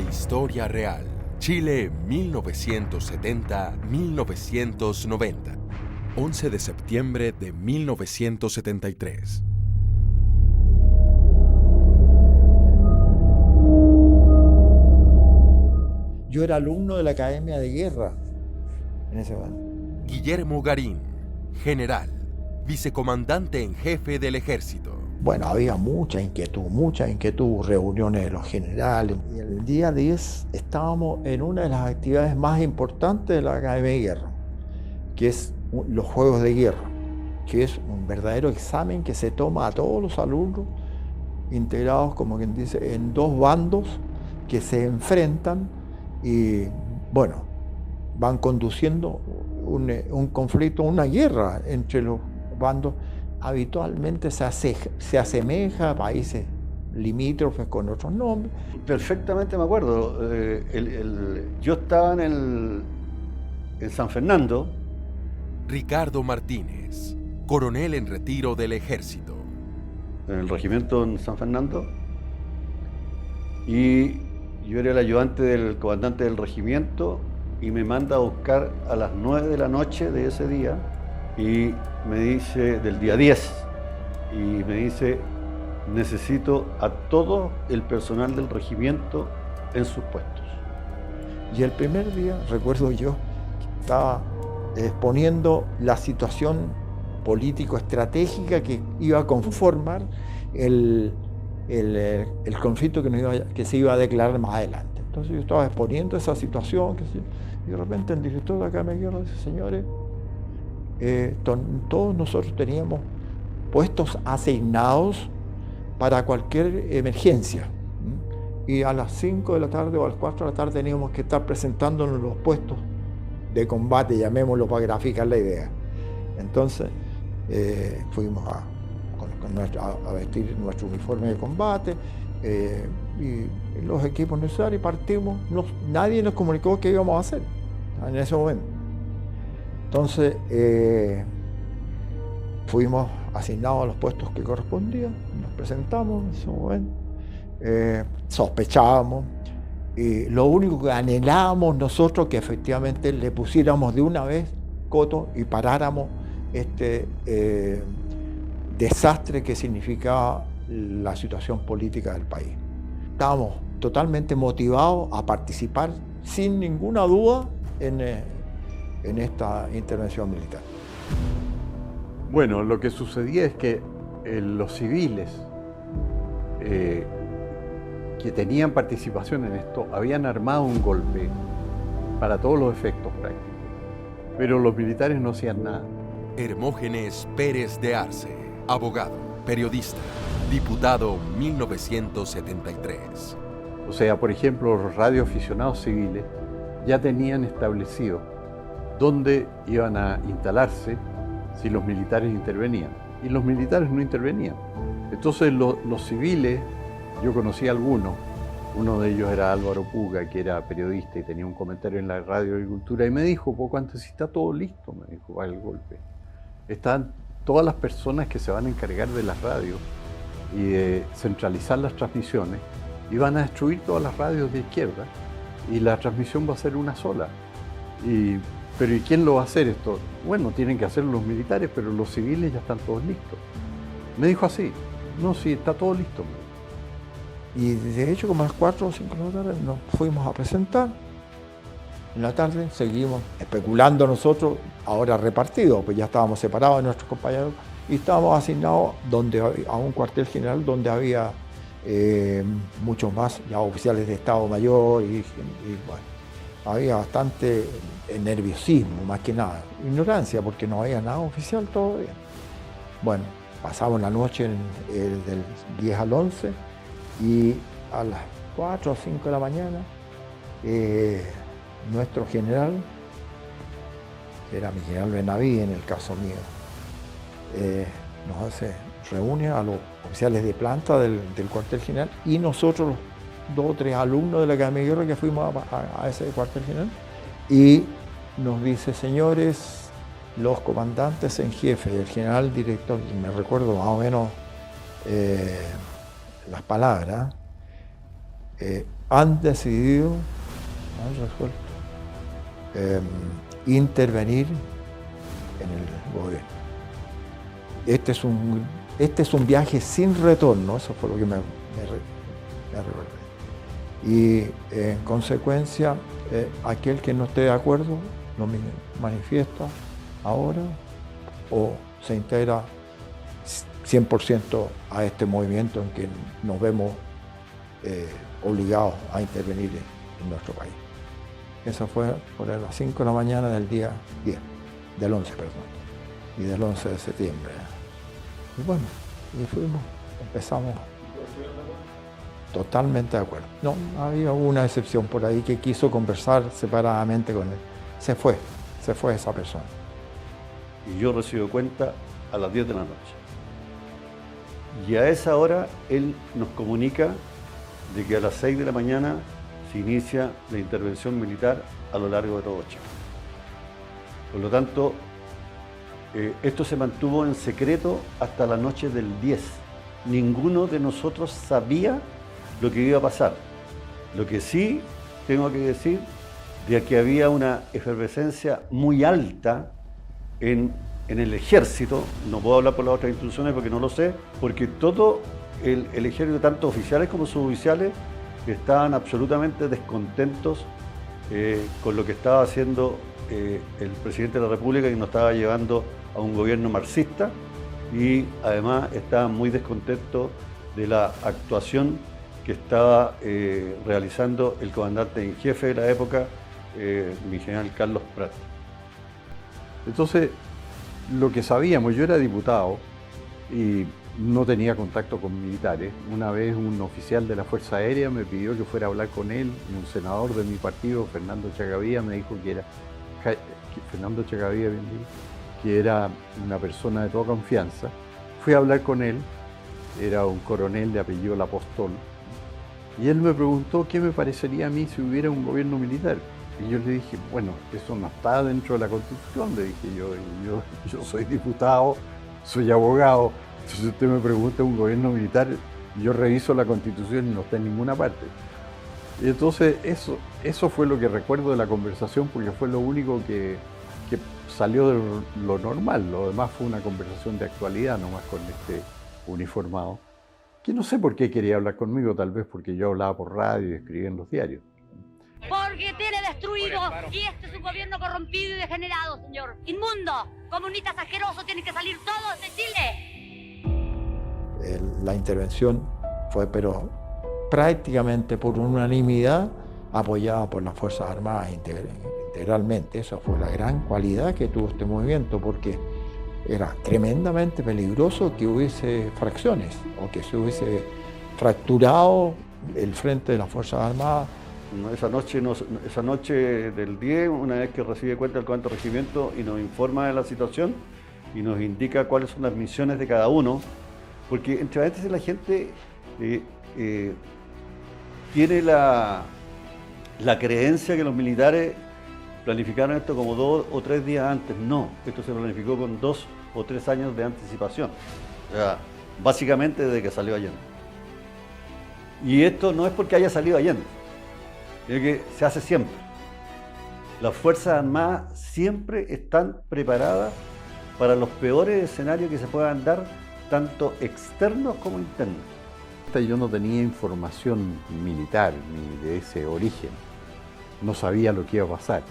Historia real. Chile 1970-1990. 11 de septiembre de 1973. Yo era alumno de la Academia de Guerra en ese momento. Guillermo Garín, general, vicecomandante en jefe del ejército. Bueno, había mucha inquietud, reuniones de los generales. Y el día 10 estábamos en una de las actividades más importantes de la Academia de Guerra, que es los Juegos de Guerra, que es un verdadero examen que se toma a todos los alumnos integrados, como quien dice, en dos bandos que se enfrentan y, bueno, van conduciendo un conflicto, una guerra entre los bandos. Habitualmente se asemeja a países limítrofes con otros nombres. Perfectamente me acuerdo. Yo estaba en San Fernando. Ricardo Martínez, coronel en retiro del ejército. En el regimiento en San Fernando. Y yo era el ayudante del comandante del regimiento y me manda a buscar a las 9 de la noche de ese día. Y me dice, del día 10, y me dice, necesito a todo el personal del regimiento en sus puestos. Y el primer día, recuerdo yo, estaba exponiendo la situación político-estratégica que iba a conformar el conflicto que se iba a declarar más adelante. Entonces yo estaba exponiendo esa situación, y de repente el director de la Academia de Guerra dice, señores, todos nosotros teníamos puestos asignados para cualquier emergencia. Y a las 5 de la tarde o a las 4 de la tarde teníamos que estar presentándonos los puestos de combate, llamémoslo para graficar la idea. Entonces fuimos a vestir nuestro uniforme de combate y los equipos necesarios y partimos. Nadie nos comunicó qué íbamos a hacer en ese momento. Entonces fuimos asignados a los puestos que correspondían, nos presentamos en ese momento, sospechábamos y lo único que anhelábamos nosotros que efectivamente le pusiéramos de una vez coto y paráramos este desastre que significaba la situación política del país. Estábamos totalmente motivados a participar sin ninguna duda en esta intervención militar. Bueno, lo que sucedía es que los civiles que tenían participación en esto habían armado un golpe para todos los efectos prácticos, pero los militares no hacían nada. Hermógenes Pérez de Arce, abogado, periodista, diputado 1973. O sea, por ejemplo, los radioaficionados civiles ya tenían establecido dónde iban a instalarse si los militares intervenían. Y los militares no intervenían. Entonces los civiles, yo conocí a algunos, uno de ellos era Álvaro Puga, que era periodista y tenía un comentario en la Radio Agricultura, y me dijo, poco antes, si está todo listo, me dijo, para el golpe. Están todas las personas que se van a encargar de las radios y de centralizar las transmisiones, y van a destruir todas las radios de izquierda, y la transmisión va a ser una sola. Pero ¿y quién lo va a hacer esto? Bueno, tienen que hacerlo los militares, pero los civiles ya están todos listos. Me dijo así, no, sí, está todo listo. Y de hecho, como a las 4 o 5 de la tarde nos fuimos a presentar. En la tarde seguimos especulando nosotros, ahora repartidos, pues ya estábamos separados de nuestros compañeros, y estábamos asignados a un cuartel general donde había muchos más ya oficiales de Estado Mayor y bueno, había bastante nerviosismo, más que nada, ignorancia, porque no había nada oficial todavía. Bueno, pasamos la noche del 10 al 11 y a las 4 o 5 de la mañana nuestro general, que era mi general Benaví en el caso mío, reúne a los oficiales de planta del cuartel general y nosotros, los 2 o 3 alumnos de la Academia de Guerra que fuimos a ese cuartel general, y nos dice, señores, los comandantes en jefe, el general director, y me recuerdo más o menos las palabras, han decidido, han resuelto, intervenir en el gobierno. Este es un viaje sin retorno, eso fue lo que me recordé. Y en consecuencia, aquel que no esté de acuerdo lo manifiesta ahora o se integra 100% a este movimiento en que nos vemos obligados a intervenir en nuestro país. Eso fue por las 5 de la mañana del día 10, del 11, perdón, y del 11 de septiembre. Y bueno, y fuimos, empezamos totalmente de acuerdo. No, había una excepción por ahí que quiso conversar separadamente con él. Se fue esa persona. Y yo recibo cuenta a las 10 de la noche. Y a esa hora él nos comunica de que a las 6 de la mañana se inicia la intervención militar a lo largo de todo Chile. Por lo tanto, esto se mantuvo en secreto hasta la noche del 10. Ninguno de nosotros sabía lo que iba a pasar. Lo que sí tengo que decir de que había una efervescencia muy alta en el ejército. No puedo hablar por las otras instituciones porque no lo sé, porque todo el ejército, tanto oficiales como suboficiales, estaban absolutamente descontentos con lo que estaba haciendo el presidente de la República, que nos estaba llevando a un gobierno marxista, y además estaban muy descontentos de la actuación que estaba realizando el comandante en jefe de la época, mi general Carlos Prat. Entonces, lo que sabíamos, yo era diputado y no tenía contacto con militares. Una vez un oficial de la Fuerza Aérea me pidió que fuera a hablar con él, y un senador de mi partido, Fernando Chagavía, me dijo que era Fernando Chagavía, bien dicho, que era una persona de toda confianza. Fui a hablar con él, era un coronel de apellido La Apóstol, y él me preguntó qué me parecería a mí si hubiera un gobierno militar. Y yo le dije, bueno, eso no está dentro de la Constitución, le dije yo soy diputado, soy abogado, entonces si usted me pregunta un gobierno militar, yo reviso la Constitución y no está en ninguna parte. Y entonces eso fue lo que recuerdo de la conversación, porque fue lo único que salió de lo normal. Lo demás fue una conversación de actualidad, nomás con este uniformado, que no sé por qué quería hablar conmigo, tal vez porque yo hablaba por radio y escribía en los diarios. Porque tiene destruido, y este es un gobierno corrompido y degenerado, señor. Inmundo, comunistas asquerosos, tienen que salir todos de Chile. La intervención fue, pero prácticamente por unanimidad, apoyada por las Fuerzas Armadas integralmente. Esa fue la gran cualidad que tuvo este movimiento, porque era tremendamente peligroso que hubiese fracciones o que se hubiese fracturado el frente de las Fuerzas Armadas. Esa noche del 10, una vez que recibe cuenta el comandante del regimiento y nos informa de la situación y nos indica cuáles son las misiones de cada uno, porque entre paréntesis la gente tiene la creencia que los militares planificaron esto como 2 o 3 días antes. No, esto se planificó con 2 o 3 años de anticipación, o sea, básicamente desde que salió Allende. Y esto no es porque haya salido Allende, sino que se hace siempre. Las Fuerzas Armadas siempre están preparadas para los peores escenarios que se puedan dar, tanto externos como internos. Yo no tenía información militar ni de ese origen, no sabía lo que iba a pasar.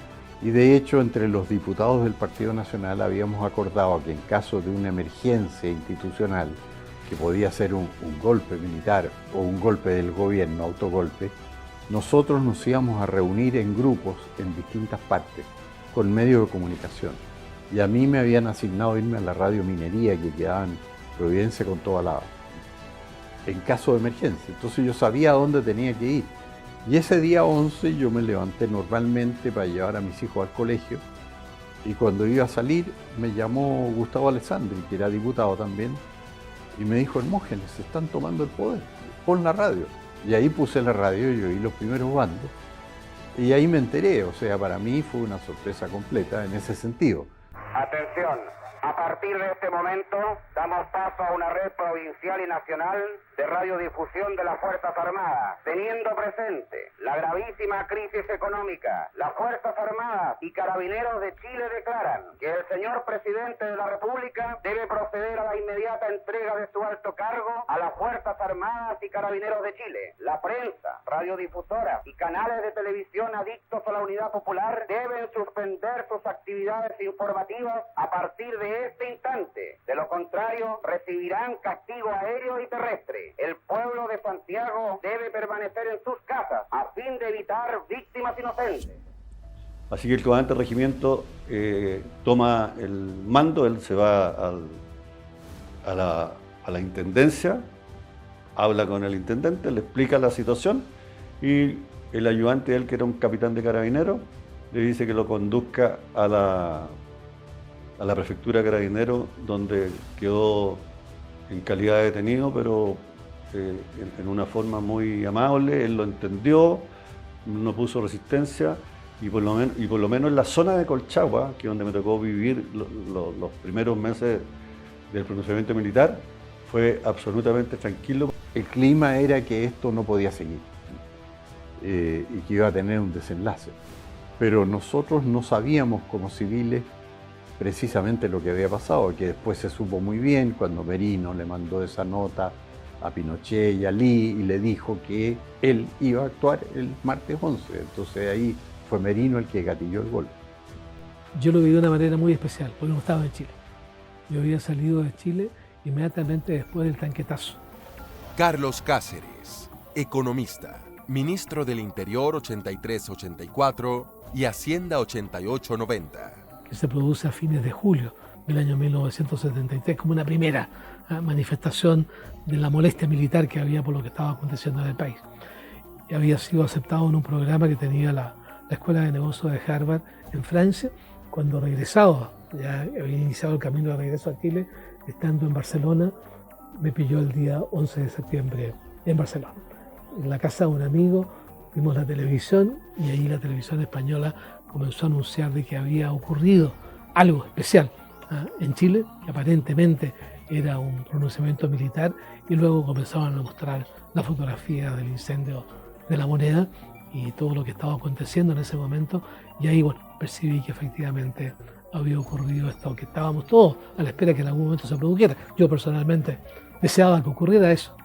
Y de hecho, entre los diputados del Partido Nacional habíamos acordado que en caso de una emergencia institucional, que podía ser un golpe militar o un golpe del gobierno, autogolpe, nosotros nos íbamos a reunir en grupos en distintas partes, con medios de comunicación. Y a mí me habían asignado irme a la radio Minería, que quedaba en Providencia con toda Lava, en caso de emergencia. Entonces yo sabía a dónde tenía que ir. Y ese día 11 yo me levanté normalmente para llevar a mis hijos al colegio, y cuando iba a salir me llamó Gustavo Alessandri, que era diputado también, y me dijo: Hermógenes, se están tomando el poder, pon la radio. Y ahí puse la radio y oí los primeros bandos, y ahí me enteré. O sea, para mí fue una sorpresa completa en ese sentido. Atención, a partir de este momento damos paso a una red provincial y nacional de radiodifusión de las Fuerzas Armadas, teniendo presente la gravísima crisis económica. Las Fuerzas Armadas y Carabineros de Chile declaran que el señor presidente de la República debe proceder a la inmediata entrega de su alto cargo a las Fuerzas Armadas y Carabineros de Chile. La prensa, radiodifusoras y canales de televisión adictos a la unidad popular deben suspender sus actividades informativas a partir de este instante. De lo contrario, recibirán castigo aéreo y terrestre. El pueblo de Santiago debe permanecer en sus casas a fin de evitar víctimas inocentes. Así que el comandante del regimiento toma el mando, él se va a la intendencia, habla con el intendente, le explica la situación y el ayudante de él, que era un capitán de carabineros, le dice que lo conduzca a la prefectura de carabineros, donde quedó en calidad de detenido, pero en una forma muy amable. Él lo entendió, no puso resistencia y por lo menos en la zona de Colchagua, que es donde me tocó vivir los primeros meses del pronunciamiento militar, fue absolutamente tranquilo. El clima era que esto no podía seguir y que iba a tener un desenlace, pero nosotros no sabíamos como civiles precisamente lo que había pasado, que después se supo muy bien cuando Merino le mandó esa nota a Pinochet y a Lee y le dijo que él iba a actuar el martes 11. Entonces ahí fue Merino el que gatilló el golpe. Yo lo viví de una manera muy especial, porque no estaba en Chile. Yo había salido de Chile inmediatamente después del tanquetazo. Carlos Cáceres, economista, ministro del Interior 83-84 y Hacienda 88-90. Que se produce a fines de julio del año 1973 como una primera manifestación de la molestia militar que había por lo que estaba aconteciendo en el país. Y había sido aceptado en un programa que tenía la Escuela de Negocios de Harvard en Francia. Cuando regresaba, ya había iniciado el camino de regreso a Chile, estando en Barcelona, me pilló el día 11 de septiembre en Barcelona. En la casa de un amigo vimos la televisión y ahí la televisión española comenzó a anunciar de que había ocurrido algo especial en Chile, que aparentemente era un pronunciamiento militar, y luego comenzaban a mostrar la fotografía del incendio de la Moneda y todo lo que estaba aconteciendo en ese momento, y ahí percibí que efectivamente había ocurrido esto, que estábamos todos a la espera que en algún momento se produjera. Yo personalmente deseaba que ocurriera eso,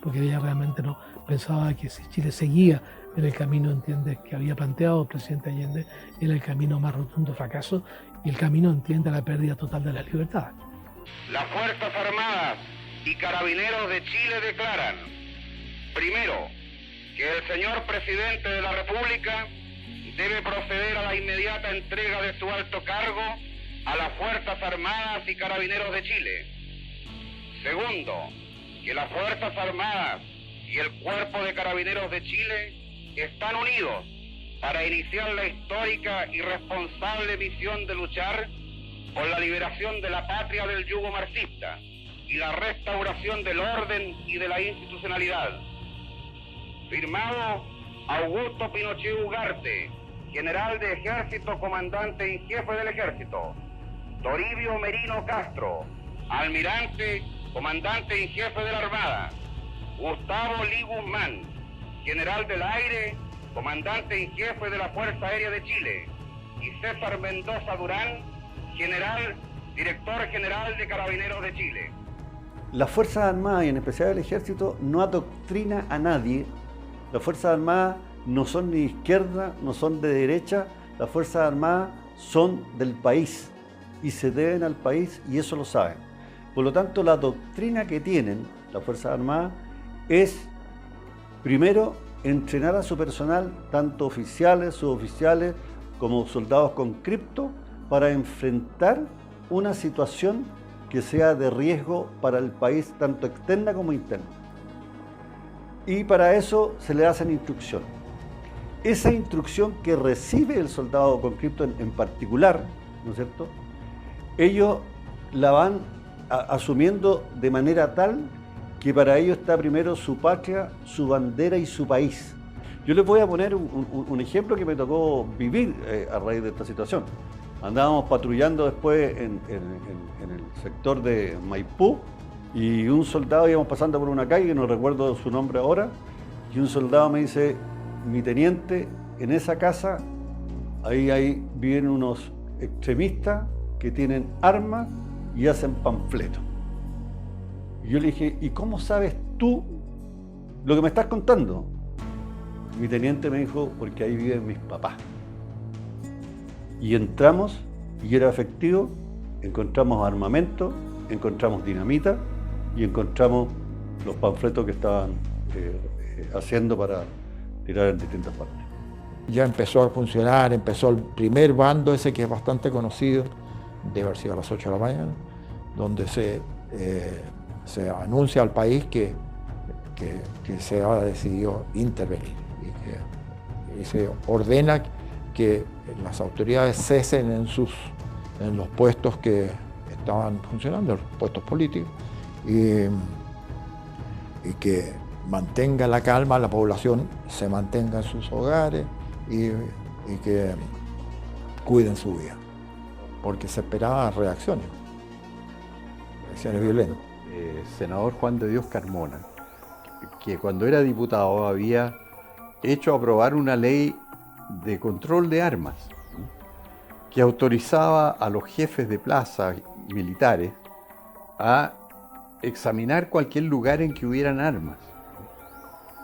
porque ella realmente no pensaba que si Chile seguía en el camino, entiende, que había planteado el presidente Allende, era el camino más rotundo fracaso y el camino, entiende, a la pérdida total de las libertades. Las Fuerzas Armadas y Carabineros de Chile declaran, primero, que el señor presidente de la República debe proceder a la inmediata entrega de su alto cargo a las Fuerzas Armadas y Carabineros de Chile. Segundo, que las Fuerzas Armadas y el Cuerpo de Carabineros de Chile están unidos para iniciar la histórica y responsable misión de luchar por la liberación de la patria del yugo marxista y la restauración del orden y de la institucionalidad. Firmado Augusto Pinochet Ugarte, general de Ejército, comandante en jefe del Ejército. Toribio Merino Castro, almirante, comandante en jefe de la Armada. Gustavo Lee Guzmán, general del Aire, comandante en jefe de la Fuerza Aérea de Chile. Y César Mendoza Durán, general, director general de Carabineros de Chile. Las Fuerzas Armadas y en especial el Ejército no adoctrina a nadie. Las Fuerzas Armadas no son ni de izquierda, no son de derecha. Las Fuerzas Armadas son del país y se deben al país y eso lo saben. Por lo tanto, la doctrina que tienen las Fuerzas Armadas es, primero, entrenar a su personal, tanto oficiales, suboficiales, como soldados con cripto, para enfrentar una situación que sea de riesgo para el país, tanto externa como interna. Y para eso se le hacen instrucciones. Esa instrucción que recibe el soldado con cripto en particular, ¿no es cierto?, ellos la van asumiendo de manera tal que para ellos está primero su patria, su bandera y su país. Yo les voy a poner un ejemplo que me tocó vivir a raíz de esta situación. Andábamos patrullando después en el sector de Maipú y un soldado, íbamos pasando por una calle, no recuerdo su nombre ahora, y un soldado me dice, mi teniente, en esa casa, ahí viven unos extremistas que tienen armas y hacen panfletos. Y yo le dije, ¿y cómo sabes tú lo que me estás contando? Mi teniente me dijo, porque ahí viven mis papás. Y entramos, y era efectivo, encontramos armamento, encontramos dinamita y encontramos los panfletos que estaban haciendo para tirar en distintas partes. Ya empezó a funcionar, empezó el primer bando ese que es bastante conocido, debe haber sido a las 8 de la mañana, donde se anuncia al país que se ha decidido intervenir y se ordena que las autoridades cesen en los puestos que estaban funcionando, los puestos políticos, y que mantenga la calma, la población se mantenga en sus hogares y que cuiden su vida, porque se esperaban reacciones violentas. Senador Juan de Dios Carmona, que cuando era diputado había hecho aprobar una ley de control de armas, que autorizaba a los jefes de plaza militares a examinar cualquier lugar en que hubieran armas.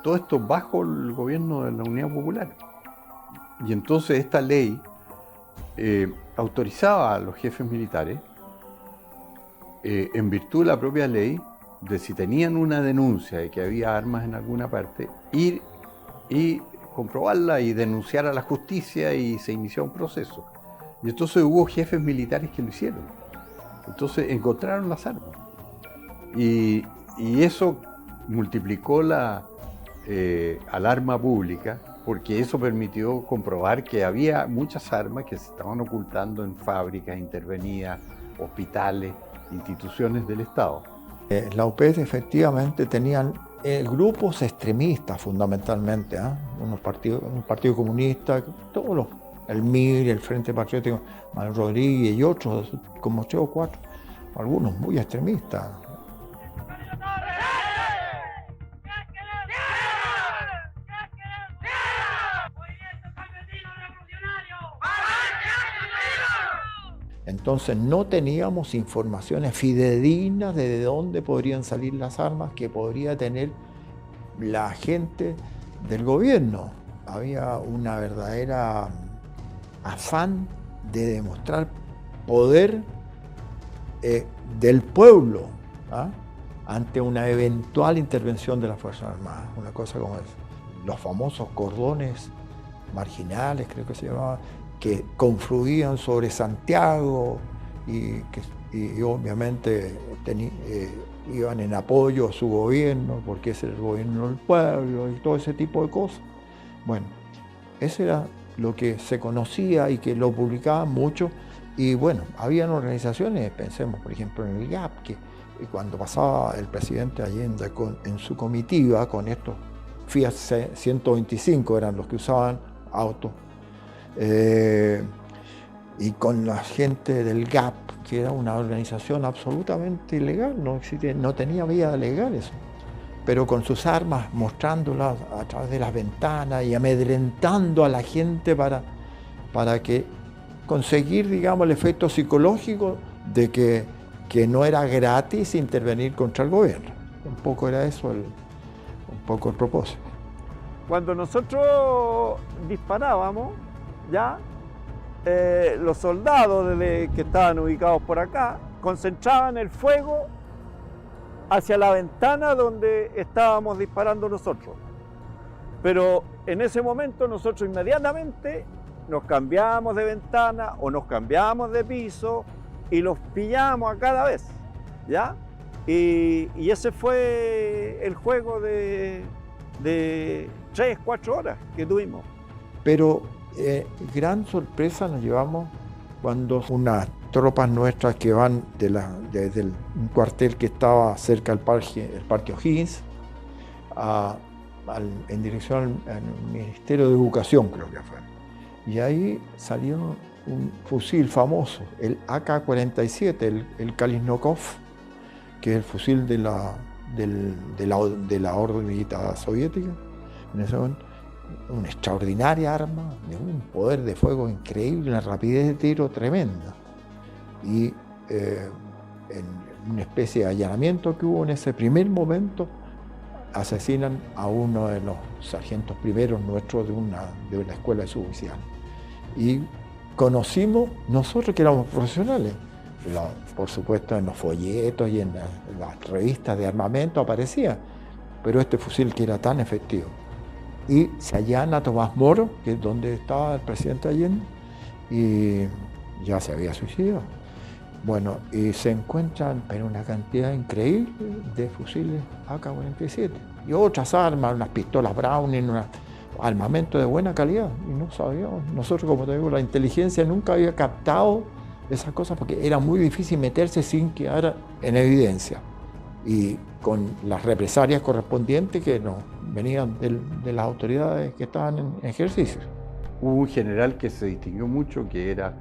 Todo esto bajo el gobierno de la Unidad Popular. Y entonces esta ley autorizaba a los jefes militares, en virtud de la propia ley, de si tenían una denuncia de que había armas en alguna parte, ir y comprobarla y denunciar a la justicia, y se inició un proceso. Y entonces hubo jefes militares que lo hicieron. Entonces encontraron las armas. Y eso multiplicó la alarma pública, porque eso permitió comprobar que había muchas armas que se estaban ocultando en fábricas intervenidas, hospitales, instituciones del Estado. La UPS efectivamente tenían grupos extremistas fundamentalmente, un partido comunista, todos el MIR, el Frente Patriótico, Manuel Rodríguez y otros, como 3 o 4, algunos muy extremistas. Entonces no teníamos informaciones fidedignas de dónde podrían salir las armas que podría tener la gente del gobierno. Había una verdadera afán de demostrar poder del pueblo ante una eventual intervención de las Fuerzas Armadas, una cosa como esa. Los famosos cordones marginales, creo que se llamaban, que confluían sobre Santiago y obviamente iban en apoyo a su gobierno, porque ese era el gobierno del pueblo y todo ese tipo de cosas. Bueno, eso era lo que se conocía y que lo publicaban mucho. Y bueno, habían organizaciones, pensemos por ejemplo en el GAP, que cuando pasaba el presidente Allende en su comitiva con estos Fiat 125, eran los que usaban autos, y con la gente del GAP, que era una organización absolutamente ilegal, no tenía vía legal eso, pero con sus armas mostrándolas a través de las ventanas y amedrentando a la gente para que conseguir, digamos, el efecto psicológico de que no era gratis intervenir contra el gobierno. Un poco era eso el propósito. Cuando nosotros disparábamos, ya los soldados que estaban ubicados por acá concentraban el fuego hacia la ventana donde estábamos disparando nosotros. Pero en ese momento nosotros inmediatamente nos cambiamos de ventana o nos cambiamos de piso y los pillamos a cada vez, ¿ya? Y ese fue el juego de 3, 4 horas que tuvimos. Pero gran sorpresa nos llevamos cuando unas tropas nuestras que van desde un cuartel que estaba cerca del Parque O'Higgins en dirección al Ministerio de Educación, creo que fue. Y ahí salieron un fusil famoso, el AK-47, el Kalashnikov, que es el fusil de la órbita soviética. En ese momento, una extraordinaria arma, de un poder de fuego increíble, una rapidez de tiro tremenda. Y en una especie de allanamiento que hubo en ese primer momento, asesinan a uno de los sargentos primeros nuestros de una escuela de suboficiales. Y conocimos, nosotros que éramos profesionales, por supuesto en los folletos y en las revistas de armamento aparecía, pero este fusil que era tan efectivo. Y se allana a Tomás Moro, que es donde estaba el presidente Allende, y ya se había suicidado. Bueno, y se encuentran pero una cantidad increíble de fusiles AK-47 y otras armas, unas pistolas Browning, un armamento de buena calidad. Y no sabíamos, nosotros, como te digo, la inteligencia nunca había captado esas cosas porque era muy difícil meterse sin quedar en evidencia. Y con las represalias correspondientes que nos venían de las autoridades que estaban en ejercicio. Hubo un general que se distinguió mucho, que era,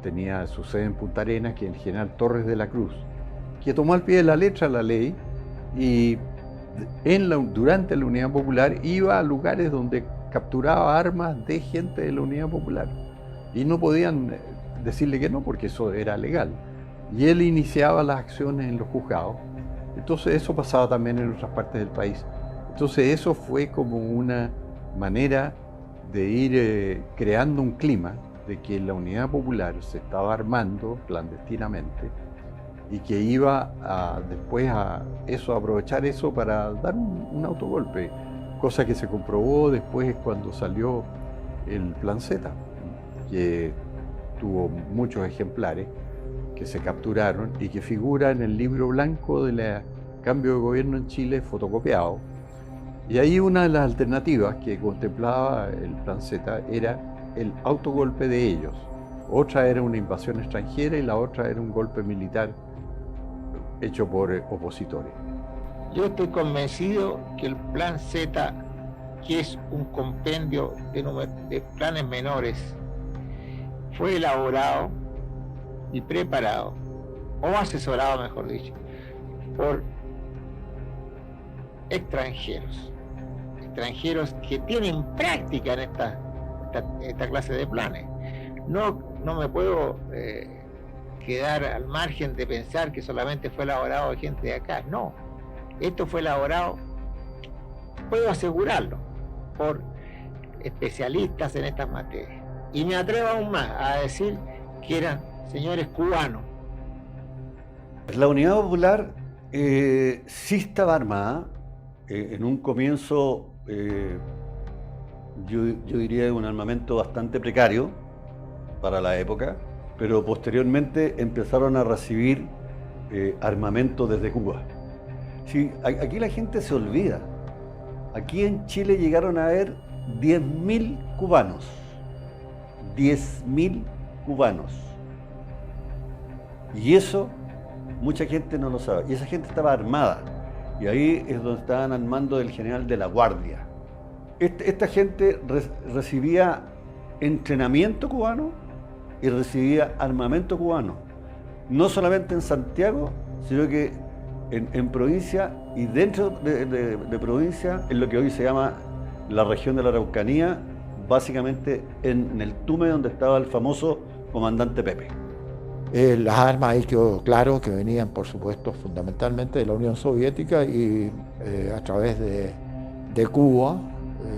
tenía su sede en Punta Arenas, que es el general Torres de la Cruz, que tomó al pie de la letra la ley y durante la Unidad Popular iba a lugares donde capturaba armas de gente de la Unidad Popular y no podían decirle que no porque eso era legal. Y él iniciaba las acciones en los juzgados. Entonces eso pasaba también en otras partes del país. Entonces eso fue como una manera de ir creando un clima de que la Unidad Popular se estaba armando clandestinamente y que iba después a aprovechar eso para dar un autogolpe, cosa que se comprobó después cuando salió el Plan Z, que tuvo muchos ejemplares que se capturaron y que figura en el libro blanco del cambio de gobierno en Chile fotocopiado. Y ahí una de las alternativas que contemplaba el Plan Z era el autogolpe de ellos. Otra era una invasión extranjera y la otra era un golpe militar hecho por opositores. Yo estoy convencido que el Plan Z, que es un compendio de planes menores, fue elaborado y preparado, o asesorado, mejor dicho, por extranjeros que tienen práctica en esta clase de planes. No me puedo quedar al margen de pensar que solamente fue elaborado de gente de acá. No, esto fue elaborado, puedo asegurarlo, por especialistas en estas materias. Y me atrevo aún más a decir que eran señores cubanos. La Unidad Popular sí estaba armada. En un comienzo, yo diría un armamento bastante precario para la época, pero posteriormente empezaron a recibir armamento desde Cuba. Sí, aquí la gente se olvida. Aquí en Chile llegaron a haber 10.000 cubanos. 10.000 cubanos. Y eso mucha gente no lo sabe. Y esa gente estaba armada. Y ahí es donde estaban al mando del general de la Guardia. Esta gente recibía entrenamiento cubano y recibía armamento cubano. No solamente en Santiago, sino que en provincia y dentro de provincia, en lo que hoy se llama la región de la Araucanía, básicamente en el Tume, donde estaba el famoso comandante Pepe. Las armas ahí quedó claro que venían, por supuesto, fundamentalmente de la Unión Soviética y a través de Cuba,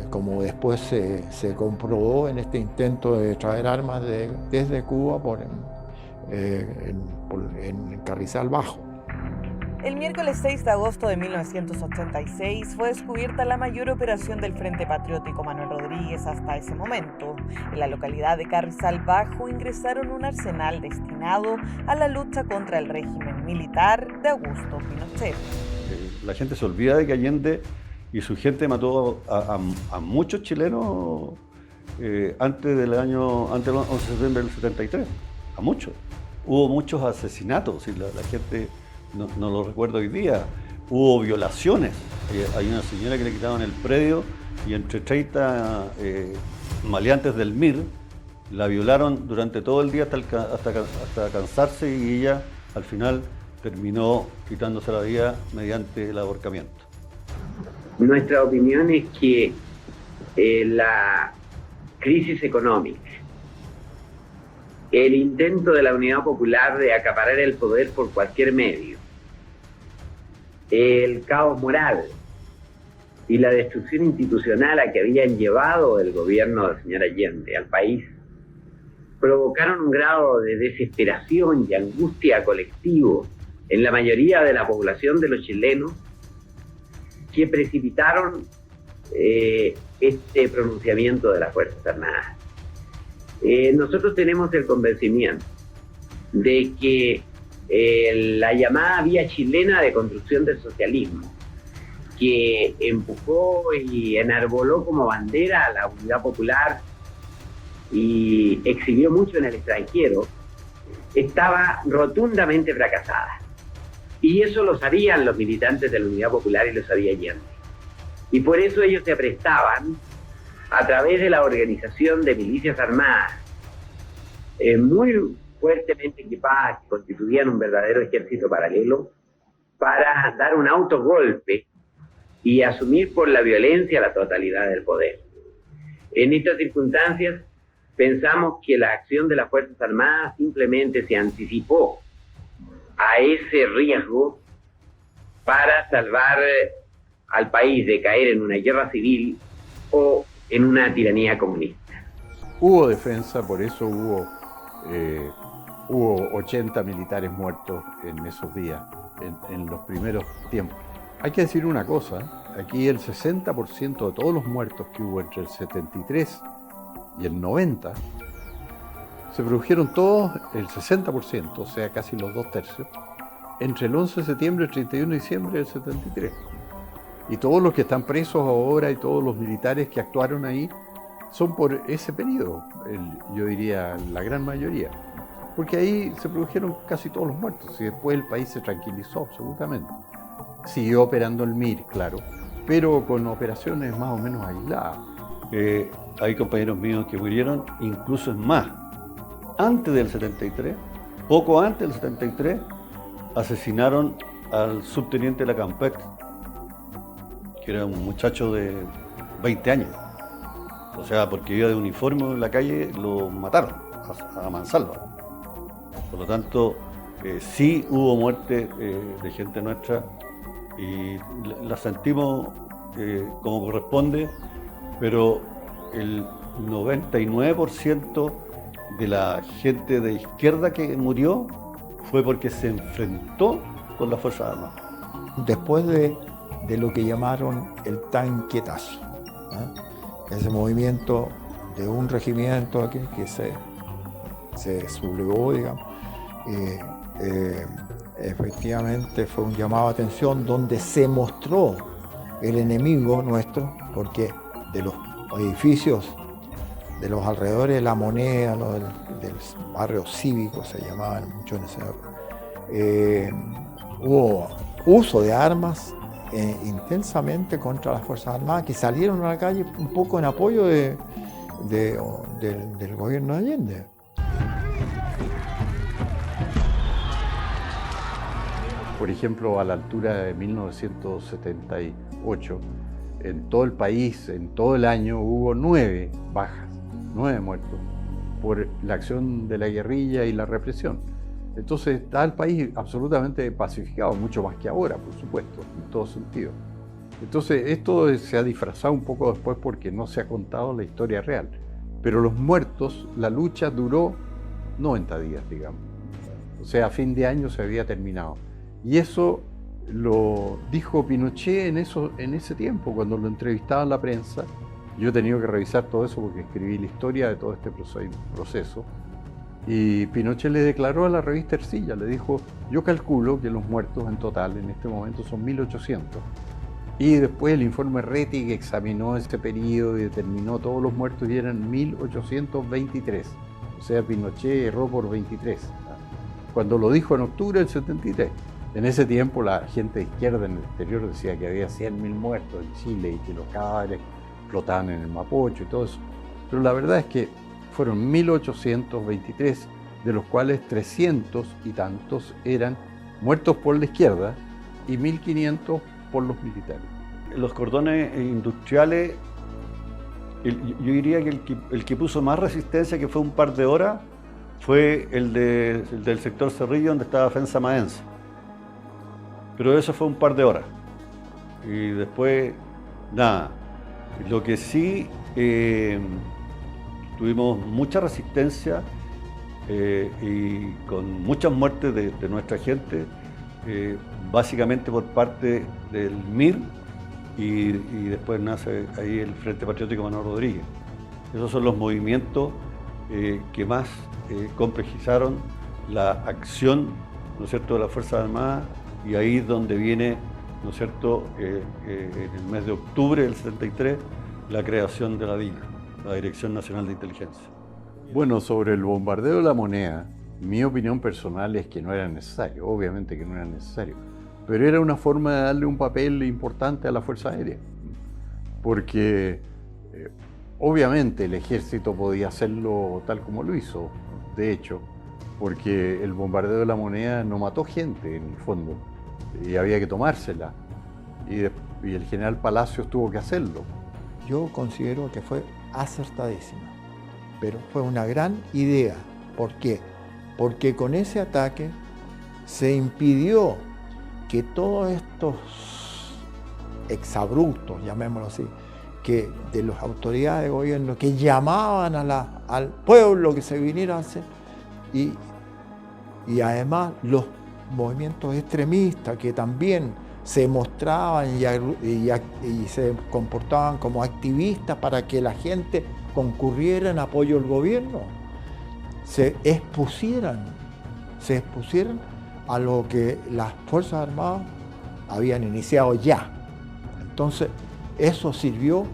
como después se comprobó en este intento de traer armas desde Cuba en Carrizal Bajo. El miércoles 6 de agosto de 1986 fue descubierta la mayor operación del Frente Patriótico Manuel Rodríguez hasta ese momento. En la localidad de Carrizal Bajo ingresaron un arsenal destinado a la lucha contra el régimen militar de Augusto Pinochet. La gente se olvida de que Allende y su gente mató a muchos chilenos antes del 11 de septiembre del 73, a muchos. Hubo muchos asesinatos y la gente no lo recuerdo hoy día. Hubo violaciones. Hay una señora que le quitaban el predio y entre 30 maleantes del MIR La violaron durante todo el día hasta cansarse y ella al final terminó quitándose la vida mediante el ahorcamiento. Nuestra opinión es que la crisis económica, el intento de la Unidad Popular de acaparar el poder por cualquier medio, el caos moral y la destrucción institucional a que habían llevado el gobierno del señor Allende al país, provocaron un grado de desesperación y angustia colectivo en la mayoría de la población de los chilenos que precipitaron este pronunciamiento de las Fuerzas Armadas. Nosotros tenemos el convencimiento de que la llamada vía chilena de construcción del socialismo, que empujó y enarboló como bandera a la Unidad Popular y exhibió mucho en el extranjero, estaba rotundamente fracasada. Y eso lo sabían los militantes de la Unidad Popular y lo sabía Allende. Y por eso ellos se prestaban, a través de la organización de milicias armadas, muy fuertemente equipadas, que constituían un verdadero ejército paralelo, para dar un autogolpe y asumir por la violencia la totalidad del poder. En estas circunstancias, pensamos que la acción de las Fuerzas Armadas simplemente se anticipó a ese riesgo para salvar al país de caer en una guerra civil o en una tiranía comunista. Hubo defensa, por eso hubo 80 militares muertos en esos días, en los primeros tiempos. Hay que decir una cosa, aquí el 60% de todos los muertos que hubo entre el 73 y el 90, se produjeron todos, el 60%, o sea, casi los 2/3, entre el 11 de septiembre y el 31 de diciembre del 73. Y todos los que están presos ahora y todos los militares que actuaron ahí son por ese periodo, yo diría la gran mayoría. Porque ahí se produjeron casi todos los muertos y después el país se tranquilizó absolutamente. Siguió operando el MIR, claro, pero con operaciones más o menos aisladas. Hay compañeros míos que murieron, incluso es más. Antes del 73, poco antes del 73, asesinaron al subteniente de la Campec, que era un muchacho de 20 años. O sea, porque iba de uniforme en la calle, lo mataron a mansalva. Por lo tanto, sí hubo muerte de gente nuestra y la sentimos como corresponde, pero el 99% de la gente de izquierda que murió fue porque se enfrentó con las Fuerzas Armadas. Después de lo que llamaron el tanquetazo, ese movimiento de un regimiento aquí que se sublevó, digamos, efectivamente fue un llamado de atención donde se mostró el enemigo nuestro, porque de los edificios de los alrededores de La Moneda, del barrio cívico se llamaban mucho en esa época, hubo uso de armas intensamente contra las Fuerzas Armadas, que salieron a la calle un poco en apoyo del gobierno de Allende. Por ejemplo, a la altura de 1978, en todo el país, en todo el año, hubo 9 bajas, 9 muertos, por la acción de la guerrilla y la represión. Entonces está el país absolutamente pacificado, mucho más que ahora, por supuesto, en todo sentido. Entonces esto se ha disfrazado un poco después porque no se ha contado la historia real. Pero los muertos, la lucha duró 90 días, digamos. O sea, a fin de año se había terminado. Y eso lo dijo Pinochet en ese tiempo, cuando lo entrevistaba en la prensa. Yo he tenido que revisar todo eso porque escribí la historia de todo este proceso. Y Pinochet le declaró a la revista Ercilla, le dijo, yo calculo que los muertos en total en este momento son 1800. Y después el informe Reti, que examinó ese periodo y determinó todos los muertos, y eran 1823. O sea, Pinochet erró por 23. Cuando lo dijo en octubre del 73. En ese tiempo la gente de izquierda en el exterior decía que había 100.000 muertos en Chile y que los cadáveres flotaban en el Mapocho y todo eso. Pero la verdad es que fueron 1823, de los cuales 300 y tantos eran muertos por la izquierda y 1500 por los militares. Los cordones industriales, yo diría que el que puso más resistencia, que fue un par de horas, fue el del sector Cerrillo, donde estaba Defensa Maense. Pero eso fue un par de horas. Y después, nada. Lo que sí, tuvimos mucha resistencia y con muchas muertes de nuestra gente, básicamente por parte del MIR, y después nace ahí el Frente Patriótico Manuel Rodríguez. Esos son los movimientos que más complejizaron la acción, ¿no es cierto?, de las Fuerzas Armadas, y ahí es donde viene, ¿no es cierto?, en el mes de octubre del 73, la creación de la DINA, la Dirección Nacional de Inteligencia. Bueno, sobre el bombardeo de La Moneda, mi opinión personal es que no era necesario, obviamente que no era necesario, pero era una forma de darle un papel importante a la Fuerza Aérea, porque obviamente el ejército podía hacerlo tal como lo hizo, de hecho, porque el bombardeo de La Moneda no mató gente en el fondo, y había que tomársela, y el general Palacios tuvo que hacerlo. Yo considero que fue acertadísima, pero fue una gran idea. ¿Por qué? Porque con ese ataque se impidió que todos estos exabruptos, llamémoslo así, que de las autoridades de gobierno que llamaban al pueblo que se viniera a hacer, y además los movimientos extremistas que también se mostraban y se comportaban como activistas para que la gente concurriera en apoyo al gobierno, se expusieran a lo que las Fuerzas Armadas habían iniciado ya. Entonces, eso sirvió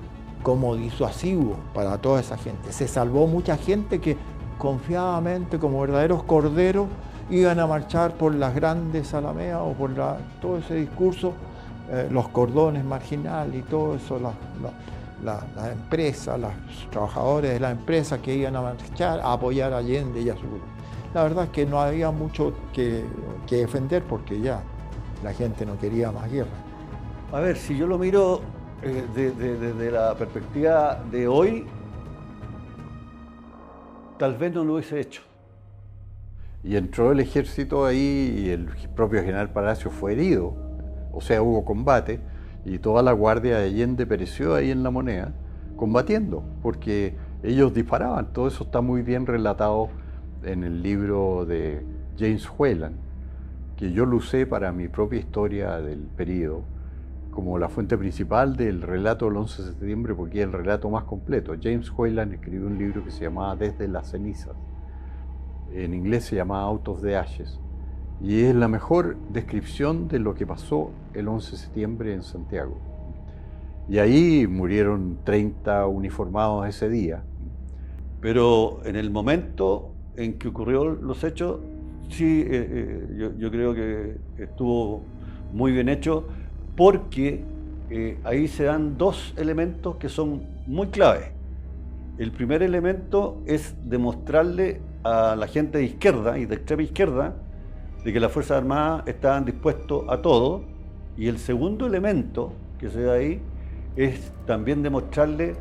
como disuasivo para toda esa gente. Se salvó mucha gente que confiadamente, como verdaderos corderos, iban a marchar por las grandes alameas o por todo ese discurso, los cordones marginales y todo eso, las empresas, los trabajadores de las empresas que iban a marchar a apoyar a Allende y a su grupo. La verdad es que no había mucho que defender porque ya la gente no quería más guerra. A ver, si yo lo miro desde la perspectiva de hoy, tal vez no lo hubiese hecho. Y entró el ejército ahí y el propio general Palacios fue herido, o sea, hubo combate y toda la guardia de Allende pereció ahí en La Moneda combatiendo, porque ellos disparaban. Todo eso está muy bien relatado en el libro de James Whelan, que yo lo usé para mi propia historia del periodo, como la fuente principal del relato del 11 de septiembre, porque es el relato más completo. James Whelan escribió un libro que se llamaba Desde las cenizas. En inglés se llamaba Out of the Ashes, y es la mejor descripción de lo que pasó el 11 de septiembre en Santiago. Y ahí murieron 30 uniformados ese día. Pero en el momento en que ocurrieron los hechos, sí, yo creo que estuvo muy bien hecho, porque ahí se dan dos elementos que son muy claves. El primer elemento es demostrarle a la gente de izquierda y de extrema izquierda de que las Fuerzas Armadas estaban dispuestos a todo, y el segundo elemento que se da ahí es también demostrarle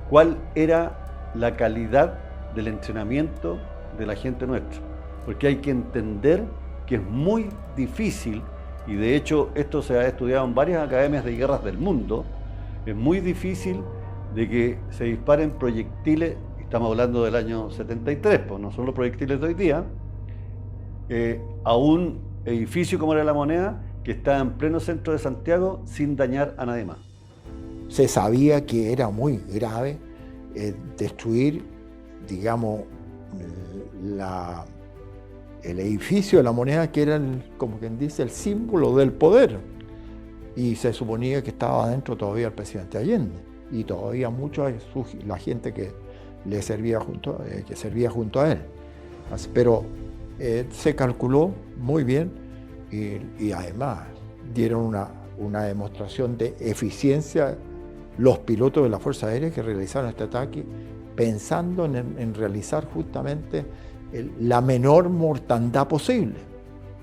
cuál era la calidad del entrenamiento de la gente nuestra, porque hay que entender que es muy difícil, y de hecho esto se ha estudiado en varias academias de guerras del mundo, es muy difícil de que se disparen proyectiles. Estamos hablando del año 73, pues no son los proyectiles de hoy día, a un edificio como era La Moneda, que está en pleno centro de Santiago, sin dañar a nadie más. Se sabía que era muy grave destruir, digamos, el edificio de La Moneda, que era, como quien dice, el símbolo del poder. Y se suponía que estaba adentro todavía el presidente Allende, y todavía mucha la gente que le servía junto a él. Pero se calculó muy bien y además dieron una demostración de eficiencia los pilotos de la Fuerza Aérea que realizaron este ataque pensando en realizar justamente la menor mortandad posible.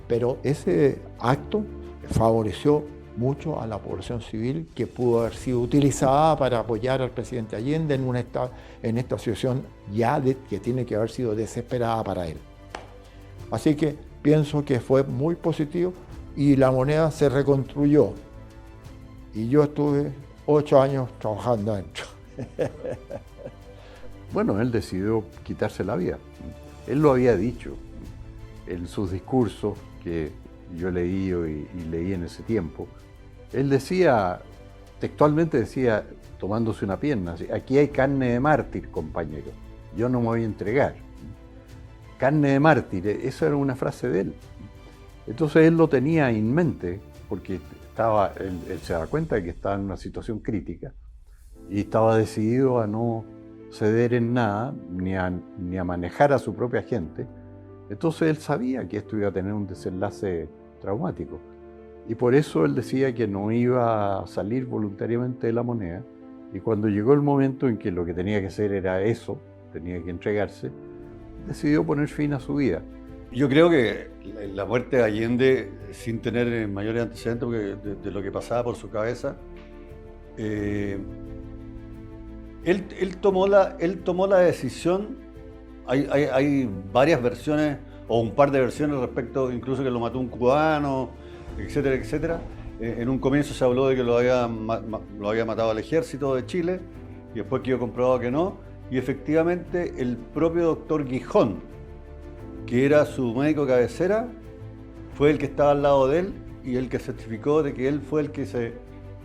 Pero ese acto favoreció mucho a la población civil, que pudo haber sido utilizada para apoyar al presidente Allende en esta situación que tiene que haber sido desesperada para él. Así que pienso que fue muy positivo y la moneda se reconstruyó. Y yo estuve 8 años trabajando adentro. Bueno, él decidió quitarse la vida. Él lo había dicho en sus discursos que yo leí y leí en ese tiempo. Él decía, textualmente decía, tomándose una pierna, aquí hay carne de mártir, compañero, yo no me voy a entregar. Carne de mártir, esa era una frase de él. Entonces él lo tenía en mente, porque él se da cuenta de que estaba en una situación crítica y estaba decidido a no ceder en nada, ni a manejar a su propia gente. Entonces él sabía que esto iba a tener un desenlace traumático. Y por eso él decía que no iba a salir voluntariamente de la moneda. Y cuando llegó el momento en que lo que tenía que hacer era eso, tenía que entregarse, decidió poner fin a su vida. Yo creo que la muerte de Allende, sin tener mayores antecedentes de lo que pasaba por su cabeza, él tomó la decisión. Hay varias versiones, o un par de versiones respecto, incluso que lo mató un cubano, etcétera, etcétera. En un comienzo se habló de que lo había matado al ejército de Chile, y después quedó comprobado que no. Y efectivamente el propio doctor Gijón, que era su médico cabecera, fue el que estaba al lado de él y el que certificó de que él fue el que se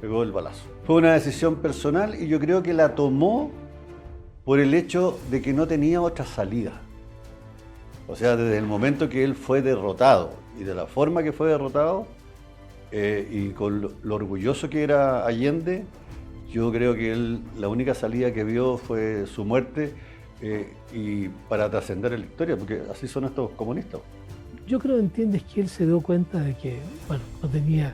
pegó el balazo. Fue una decisión personal y yo creo que la tomó por el hecho de que no tenía otra salida. O sea, desde el momento que él fue derrotado y de la forma que fue derrotado, y con lo orgulloso que era Allende, yo creo que él, la única salida que vio fue su muerte, y para trascender en la historia, porque así son estos comunistas. Yo creo, entiendes, que él se dio cuenta de que, bueno, no tenía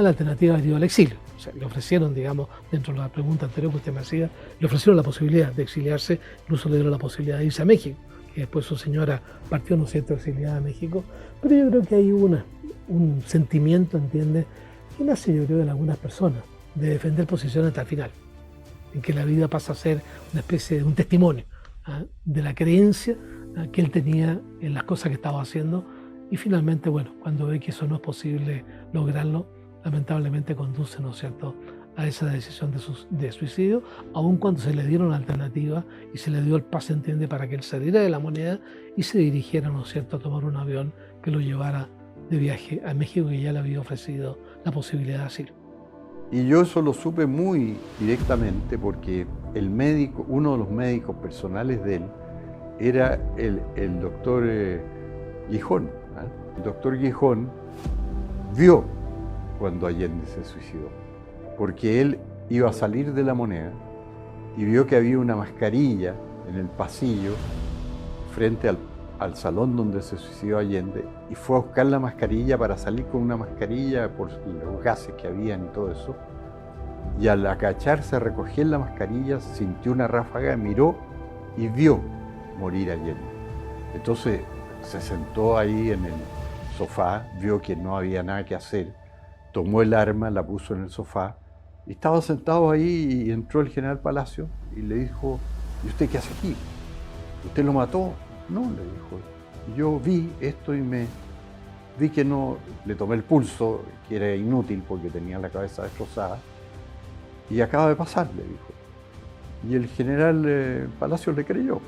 la alternativa de ir al exilio. O sea, le ofrecieron, digamos, dentro de la pregunta anterior que usted me hacía, le ofrecieron la posibilidad de exiliarse, incluso le dieron la posibilidad de irse a México, que después su señora partió, ¿no es cierto?, exiliada a México. Pero yo creo que hay un sentimiento, ¿entiendes?, que nace, yo creo, en algunas personas, de defender posiciones hasta el final, en que la vida pasa a ser una especie de un testimonio de la creencia que él tenía en las cosas que estaba haciendo, y finalmente, bueno, cuando ve que eso no es posible lograrlo, lamentablemente conduce, ¿no es cierto?, a esa decisión de suicidio, aun cuando se le dieron alternativas y se le dio el pase, entiende, para que él saliera de la moneda y se dirigiera, ¿no es cierto?, a tomar un avión que lo llevara de viaje a México, que ya le había ofrecido la posibilidad de asilo. Y yo eso lo supe muy directamente porque el médico, uno de los médicos personales de él, era el doctor Gijón. El doctor Gijón vio cuando Allende se suicidó, porque él iba a salir de la moneda y vio que había una mascarilla en el pasillo frente al salón donde se suicidó Allende, y fue a buscar la mascarilla para salir con una mascarilla por los gases que habían y todo eso. Y al agacharse a recoger la mascarilla, sintió una ráfaga, miró y vio morir a Allende. Entonces se sentó ahí en el sofá, vio que no había nada que hacer, tomó el arma, la puso en el sofá, y estaba sentado ahí y entró el general Palacio y le dijo: ¿y usted qué hace aquí? ¿Usted lo mató? No, le dijo. Yo vi esto y vi que no, le tomé el pulso, que era inútil porque tenía la cabeza destrozada, y acaba de pasar, le dijo. Y el general Palacios le creyó.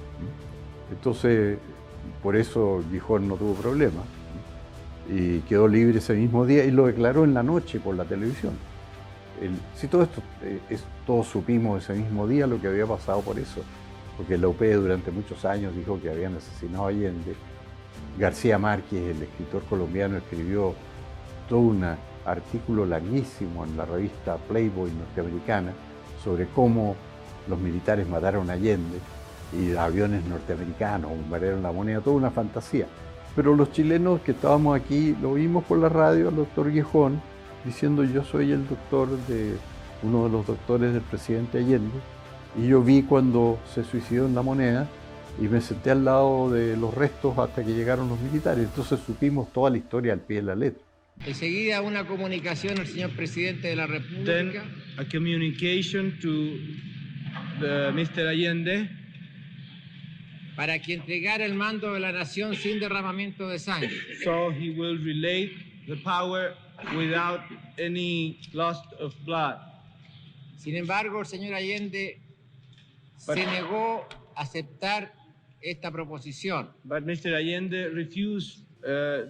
Entonces, por eso Gijón no tuvo problema y quedó libre ese mismo día y lo declaró en la noche por la televisión. Si todo esto, todos supimos ese mismo día lo que había pasado por eso, porque la UP durante muchos años dijo que habían asesinado a Allende. García Márquez, el escritor colombiano, escribió todo un artículo larguísimo en la revista Playboy norteamericana sobre cómo los militares mataron a Allende y aviones norteamericanos bombardearon la moneda, toda una fantasía. Pero los chilenos que estábamos aquí lo vimos por la radio al doctor Gijón diciendo: yo soy el doctor de uno de los doctores del presidente Allende, Y yo vi cuando se suicidó en La Moneda y me senté al lado de los restos hasta que llegaron los militares. Entonces supimos toda la historia al pie de la letra. Enseguida una comunicación al señor presidente de la República. Then a communication to Mr. Allende. Para que entregara el mando de la nación sin derramamiento de sangre. So he will relate the power without any loss of blood. Sin embargo, el señor Allende se negó a aceptar esta proposición. But Mr. Allende refused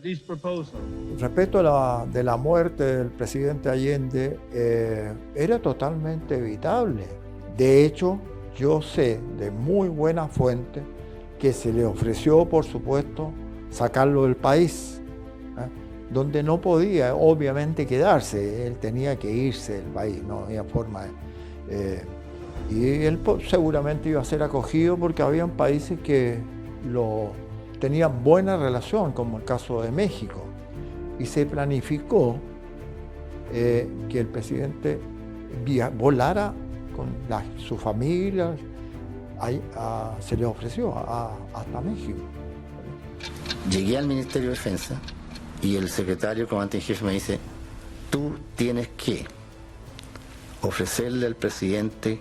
this proposal. Respecto a de la muerte del presidente Allende, era totalmente evitable. De hecho, yo sé de muy buena fuente que se le ofreció, por supuesto, sacarlo del país, donde no podía, obviamente, quedarse. Él tenía que irse del país, no había forma. Y él seguramente iba a ser acogido porque habían países que tenían buena relación, como el caso de México. Y se planificó que el presidente volara con su familia. Se le ofreció hasta México. Llegué al Ministerio de Defensa y el secretario comandante en jefe me dice: tú tienes que ofrecerle al presidente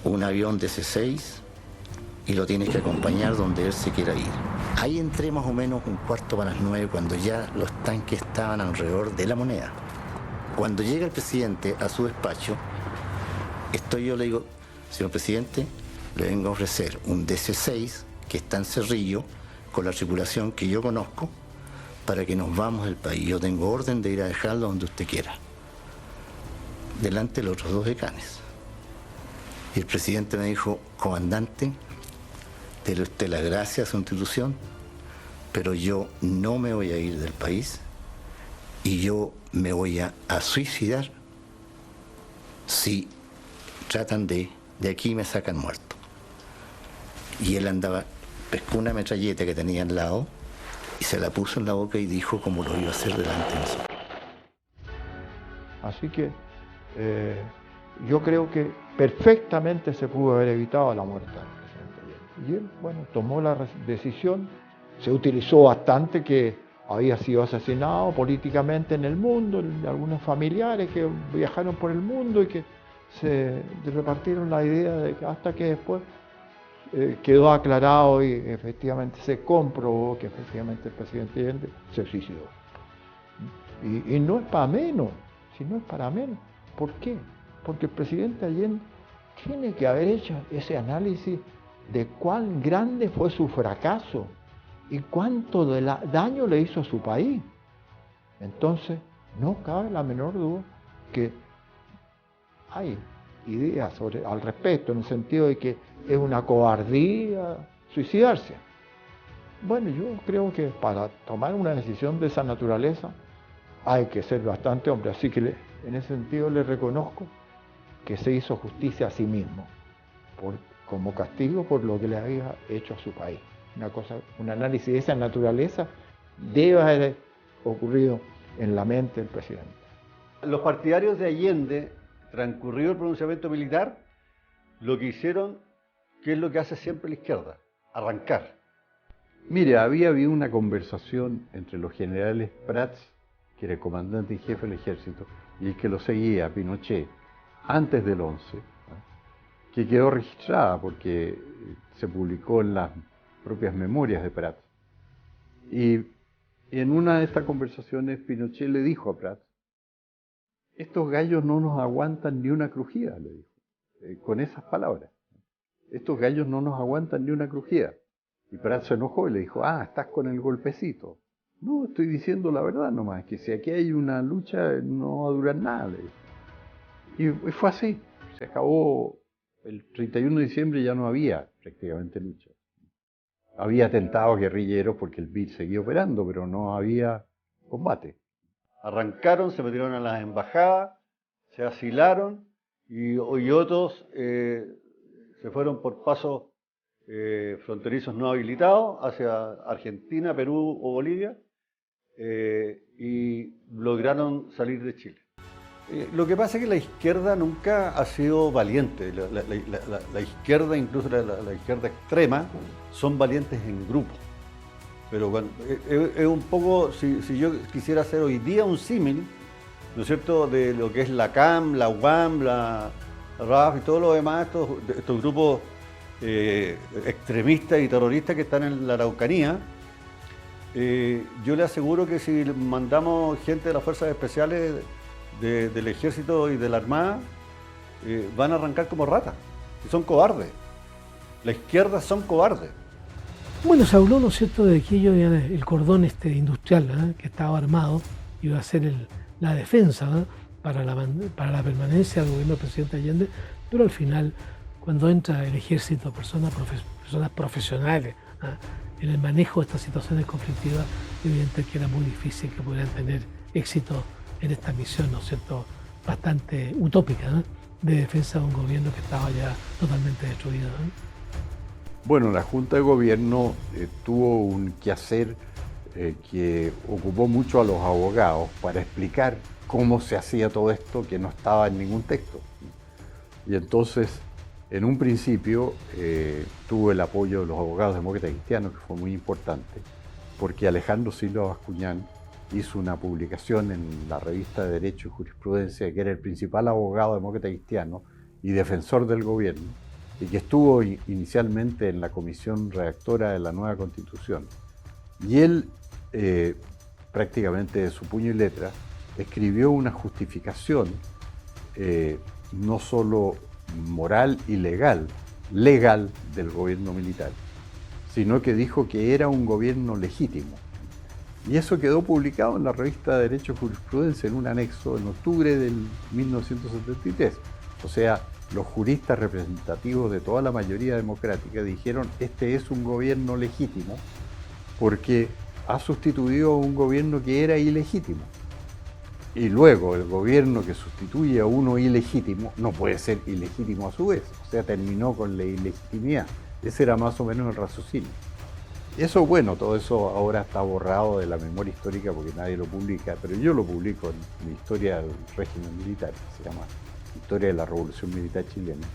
un avión de C-6 y lo tienes que acompañar donde él se quiera ir. Ahí entré más o menos 8:45 cuando ya los tanques estaban alrededor de La Moneda. Cuando llega el presidente a su despacho, yo le digo: señor presidente, le vengo a ofrecer un DC-6 que está en Cerrillo con la tripulación que yo conozco para que nos vamos del país. Yo tengo orden de ir a dejarlo donde usted quiera, delante de los otros 2 decanes. Y el presidente me dijo: comandante, dele usted las gracias a su institución, pero yo no me voy a ir del país y yo me voy a suicidar si tratan de aquí me sacan muerto. Y él pescó una metralleta que tenía al lado y se la puso en la boca y dijo cómo lo iba a hacer delante de nosotros. Así que yo creo que perfectamente se pudo haber evitado la muerte del presidente Allende. Y él, bueno, tomó la decisión. Se utilizó bastante que había sido asesinado políticamente en el mundo, algunos familiares que viajaron por el mundo y que se repartieron la idea de que hasta que después quedó aclarado y efectivamente se comprobó que efectivamente el presidente Allende se suicidó. Y no es para menos, si no es para menos. ¿Por qué? Porque el presidente Allende tiene que haber hecho ese análisis de cuán grande fue su fracaso y cuánto daño le hizo a su país. Entonces, no cabe la menor duda que hay ideas al respecto, en el sentido de que es una cobardía suicidarse. Bueno, yo creo que para tomar una decisión de esa naturaleza hay que ser bastante hombre, así que en ese sentido le reconozco que se hizo justicia a sí mismo, como castigo por lo que le había hecho a su país. Un análisis de esa naturaleza debe haber ocurrido en la mente del presidente. Los partidarios de Allende, transcurrido el pronunciamiento militar, lo que hicieron, que es lo que hace siempre la izquierda, arrancar. Mire, había habido una conversación entre los generales Prats, que era el comandante en jefe del ejército, y el que lo seguía, Pinochet, antes del 11, que quedó registrada porque se publicó en las propias memorias de Prats. Y en una de estas conversaciones Pinochet le dijo a Prats: estos gallos no nos aguantan ni una crujida, le dijo, con esas palabras. Estos gallos no nos aguantan ni una crujida. Y Prats se enojó y le dijo: estás con el golpecito. No, estoy diciendo la verdad nomás, que si aquí hay una lucha no va a durar nada, le dijo. Y fue así, se acabó. El 31 de diciembre ya no había prácticamente lucha. Había atentados guerrilleros porque el BID seguía operando, pero no había combate. Arrancaron, se metieron a las embajadas, se asilaron y otros se fueron por pasos fronterizos no habilitados hacia Argentina, Perú o Bolivia y lograron salir de Chile. Lo que pasa es que la izquierda nunca ha sido valiente. La izquierda, incluso la izquierda extrema, son valientes en grupo. Pero es un poco, si yo quisiera hacer hoy día un símil, ¿no es cierto?, de lo que es la CAM, la UAM, la RAF y todo lo demás, estos grupos extremistas y terroristas que están en la Araucanía. Yo le aseguro que si mandamos gente de las fuerzas especiales del ejército y de la armada, van a arrancar como ratas. Y son cobardes. La izquierda son cobardes. Bueno, se habló, ¿no es cierto?, de que ellos, el cordón industrial que estaba armado iba a ser la defensa para la permanencia del gobierno del presidente Allende, pero al final, cuando entra el ejército, personas profesionales en el manejo de estas situaciones conflictivas, evidente que era muy difícil que pudieran tener éxito en esta misión, ¿no es cierto?, bastante utópica, de defensa de un gobierno que estaba ya totalmente destruido. Bueno, la Junta de Gobierno tuvo un quehacer que ocupó mucho a los abogados para explicar cómo se hacía todo esto que no estaba en ningún texto. Y entonces, en un principio, tuvo el apoyo de los abogados demócratas cristianos, que fue muy importante, porque Alejandro Silva Bascuñán hizo una publicación en la revista de Derecho y Jurisprudencia, que era el principal abogado demócrata cristiano y defensor del gobierno, y que estuvo inicialmente en la comisión redactora de la nueva Constitución. Y él, prácticamente de su puño y letra, escribió una justificación no solo moral y legal del gobierno militar, sino que dijo que era un gobierno legítimo. Y eso quedó publicado en la revista de Derecho y Jurisprudencia en un anexo en octubre del 1973. O sea, los juristas representativos de toda la mayoría democrática dijeron: este es un gobierno legítimo porque ha sustituido a un gobierno que era ilegítimo. Y luego el gobierno que sustituye a uno ilegítimo no puede ser ilegítimo a su vez. O sea, terminó con la ilegitimidad. Ese era más o menos el raciocinio. Eso, bueno, todo eso ahora está borrado de la memoria histórica porque nadie lo publica, pero yo lo publico en mi historia del régimen militar, que se llama Historia de la Revolución Militar Chilena.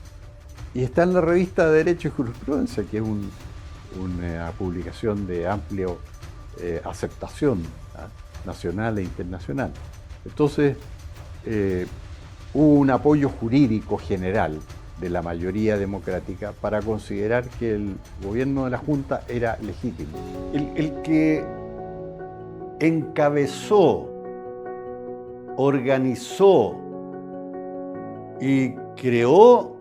Y está en la revista de Derecho y Jurisprudencia, que es una publicación de amplia aceptación nacional e internacional. Entonces, hubo un apoyo jurídico general de la mayoría democrática para considerar que el gobierno de la Junta era legítimo. El que encabezó, organizó y creó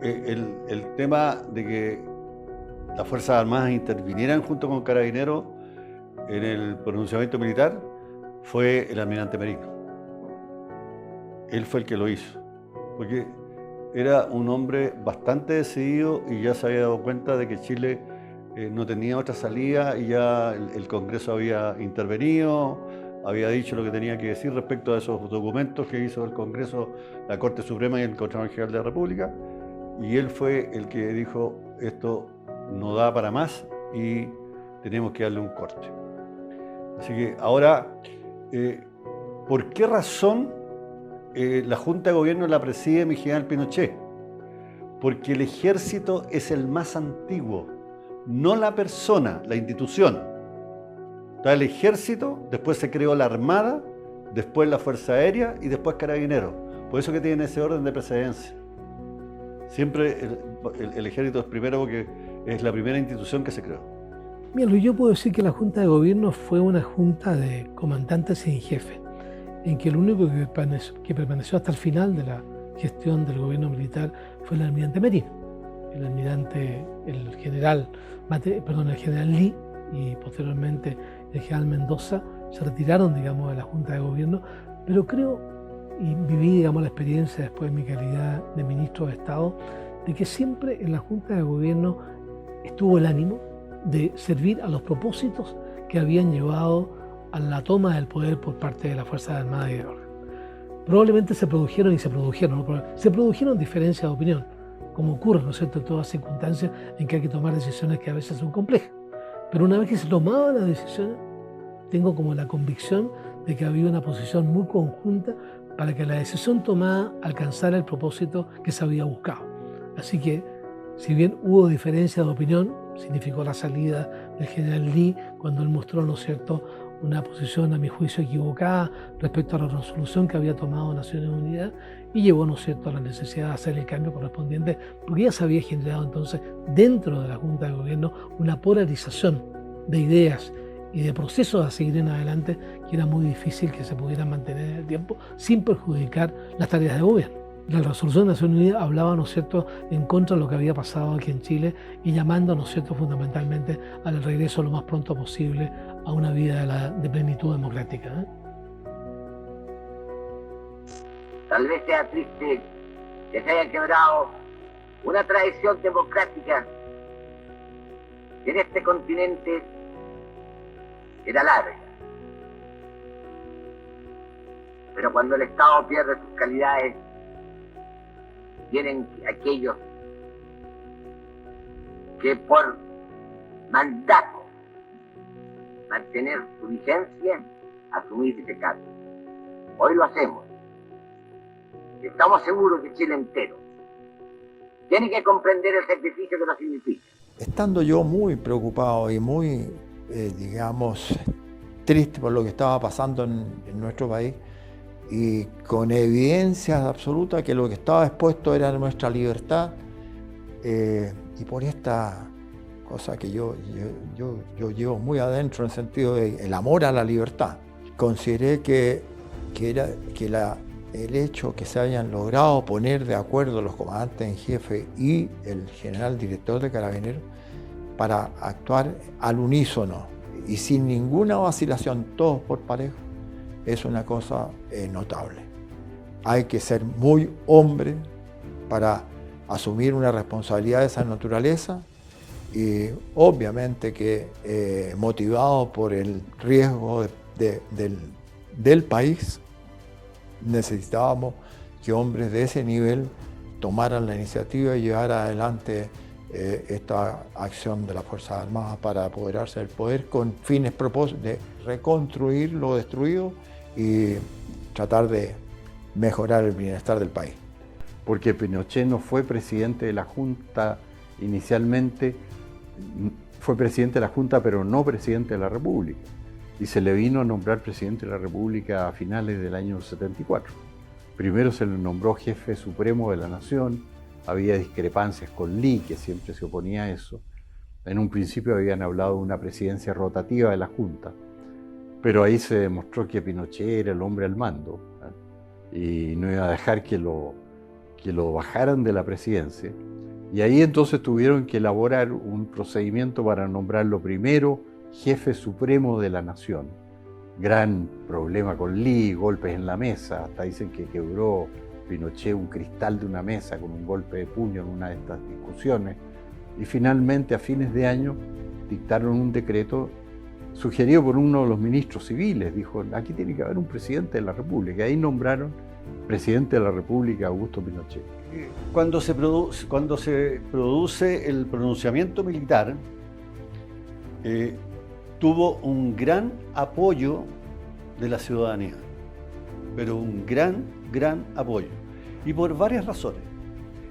el tema de que las Fuerzas Armadas intervinieran junto con Carabineros en el pronunciamiento militar fue el almirante Merino. Él fue el que lo hizo, porque era un hombre bastante decidido y ya se había dado cuenta de que Chile no tenía otra salida y ya el Congreso había intervenido, había dicho lo que tenía que decir respecto a esos documentos que hizo el Congreso, la Corte Suprema y el Contralor General de la República, y él fue el que dijo: esto no da para más y tenemos que darle un corte. Así que ahora, ¿por qué razón la Junta de Gobierno la preside mi general Pinochet? Porque el ejército es el más antiguo, no la persona, la institución. Está el ejército, después se creó la Armada, después la Fuerza Aérea y después Carabineros. Por eso que tiene ese orden de precedencia. Siempre el ejército es primero porque es la primera institución que se creó. Mira, yo puedo decir que la Junta de Gobierno fue una junta de comandantes en jefe, en que el único que permaneció hasta el final de la gestión del gobierno militar fue el almirante Merino. El general Lee y posteriormente el general Mendoza se retiraron, digamos, de la Junta de Gobierno, pero creo, y viví, digamos, la experiencia después de mi calidad de ministro de Estado, de que siempre en la Junta de Gobierno estuvo el ánimo de servir a los propósitos que habían llevado a la toma del poder por parte de las Fuerzas Armadas y de orden. Probablemente se produjeron diferencias de opinión, como ocurre, ¿no es cierto?, en todas circunstancias en que hay que tomar decisiones que a veces son complejas. Pero una vez que se tomaban las decisiones, tengo como la convicción de que había una posición muy conjunta para que la decisión tomada alcanzara el propósito que se había buscado. Así que, si bien hubo diferencias de opinión, significó la salida del general Lee cuando él mostró, ¿no es cierto?, una posición a mi juicio equivocada respecto a la resolución que había tomado Naciones Unidas y llevó, ¿no es cierto?, a la necesidad de hacer el cambio correspondiente, porque ya se había generado entonces dentro de la Junta de Gobierno una polarización de ideas y de procesos a seguir en adelante que era muy difícil que se pudieran mantener en el tiempo sin perjudicar las tareas de gobierno. La resolución de Naciones Unidas hablaba, ¿no es cierto?, en contra de lo que había pasado aquí en Chile y llamando, ¿no es cierto?, fundamentalmente al regreso lo más pronto posible a una vida de plenitud democrática, ¿eh? Tal vez sea triste que se haya quebrado una tradición democrática que en este continente era larga. Pero cuando el Estado pierde sus calidades, vienen aquellos que por mandato mantener su vigencia, asumir ese cargo. Hoy lo hacemos. Estamos seguros que Chile entero tiene que comprender el sacrificio que nos significa. Estando yo muy preocupado y muy, digamos, triste por lo que estaba pasando en nuestro país, y con evidencia absoluta que lo que estaba expuesto era nuestra libertad, y por esta cosa que yo llevo muy adentro en el sentido del amor a la libertad, consideré que el hecho que se hayan logrado poner de acuerdo los comandantes en jefe y el general director de Carabineros para actuar al unísono y sin ninguna vacilación, todos por parejo, es una cosa notable. Hay que ser muy hombre para asumir una responsabilidad de esa naturaleza y obviamente que motivado por el riesgo del país, necesitábamos que hombres de ese nivel tomaran la iniciativa y llevaran adelante esta acción de las Fuerzas Armadas para apoderarse del poder con fines de reconstruir lo destruido y tratar de mejorar el bienestar del país. Porque Pinochet no fue presidente de la Junta inicialmente, fue presidente de la Junta pero no presidente de la República. Y se le vino a nombrar presidente de la República a finales del año 74. Primero se le nombró jefe supremo de la nación, había discrepancias con Lee, que siempre se oponía a eso. En un principio habían hablado de una presidencia rotativa de la Junta, pero ahí se demostró que Pinochet era el hombre al mando, ¿eh? Y no iba a dejar que lo bajaran de la presidencia. Y ahí entonces tuvieron que elaborar un procedimiento para nombrarlo primero jefe supremo de la nación. Gran problema con Lee, golpes en la mesa, hasta dicen que quebró Pinochet un cristal de una mesa con un golpe de puño en una de estas discusiones. Y finalmente, a fines de año, dictaron un decreto sugerido por uno de los ministros civiles. Dijo, aquí tiene que haber un presidente de la República. Y ahí nombraron presidente de la República Augusto Pinochet. Cuando se produce el pronunciamiento militar, tuvo un gran apoyo de la ciudadanía, pero un gran apoyo, y por varias razones.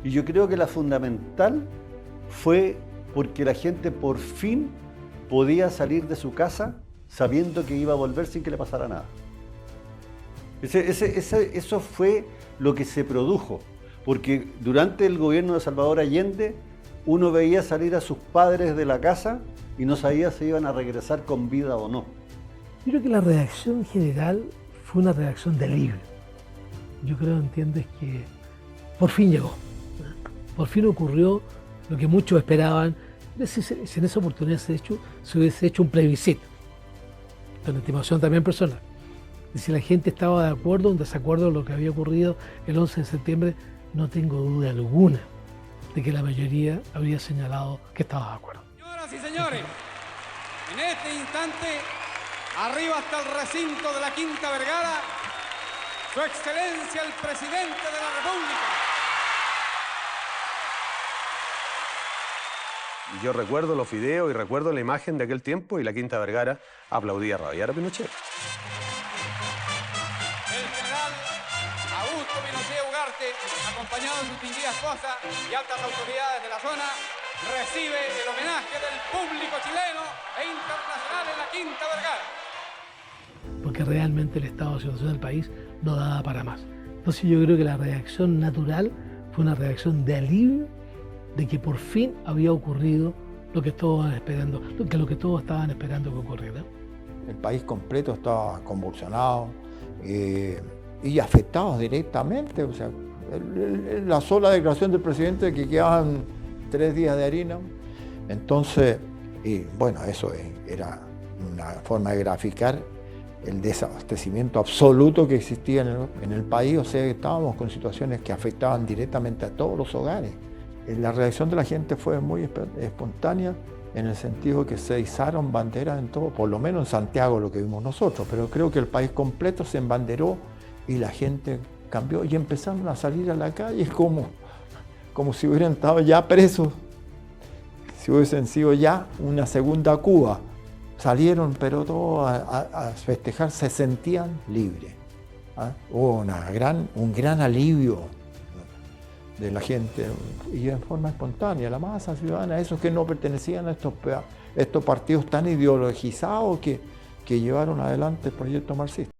Y yo creo que la fundamental fue porque la gente por fin podía salir de su casa sabiendo que iba a volver sin que le pasara nada. Eso fue lo que se produjo, porque durante el gobierno de Salvador Allende uno veía salir a sus padres de la casa y no sabía si iban a regresar con vida o no. Yo creo que la reacción general fue una reacción de alivio. Yo creo, entiendes, que por fin llegó. Por fin ocurrió lo que muchos esperaban. Si en esa oportunidad se hubiese hecho un plebiscito, con estimación también personal. Y si la gente estaba de acuerdo o en desacuerdo con lo que había ocurrido el 11 de septiembre, no tengo duda alguna de que la mayoría habría señalado que estaba de acuerdo. Señoras y señores, en este instante, arriba hasta el recinto de la Quinta Vergara, Su Excelencia el Presidente de la República. Yo recuerdo los videos y recuerdo la imagen de aquel tiempo y la Quinta Vergara aplaudía rabiar a Pinochet. El general acompañado de su distinguida esposa y altas autoridades de la zona, recibe el homenaje del público chileno e internacional en la Quinta Vergara. Porque realmente el estado de situación del país no daba para más. Entonces yo creo que la reacción natural fue una reacción de alivio de que por fin había ocurrido lo que todos estaban esperando que ocurriera. El país completo estaba convulsionado y afectados directamente. O sea, la sola declaración del presidente de que quedaban 3 días de harina. Entonces, bueno, eso era una forma de graficar el desabastecimiento absoluto que existía en el país. O sea, que estábamos con situaciones que afectaban directamente a todos los hogares. La reacción de la gente fue muy espontánea, en el sentido que se izaron banderas en todo, por lo menos en Santiago lo que vimos nosotros, pero creo que el país completo se embanderó y la gente cambió y empezaron a salir a la calle como si hubieran estado ya presos, si hubiesen sido ya una segunda Cuba. Salieron, pero todos a festejar, se sentían libres. Hubo un gran alivio de la gente y en forma espontánea, la masa ciudadana, esos que no pertenecían a estos partidos tan ideologizados que llevaron adelante el proyecto marxista.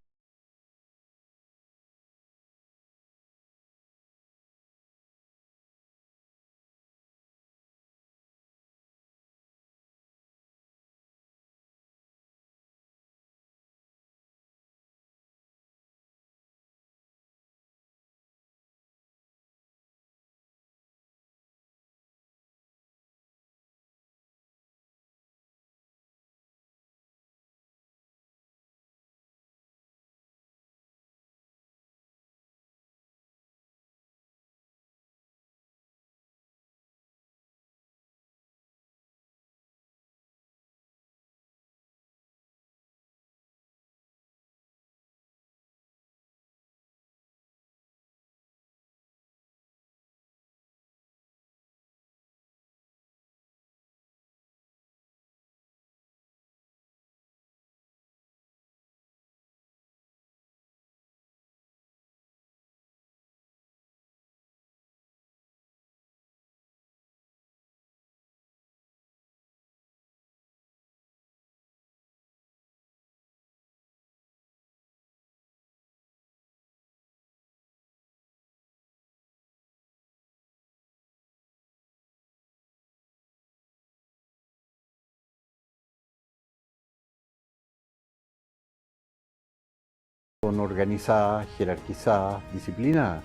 Son organizadas, jerarquizadas, disciplinadas.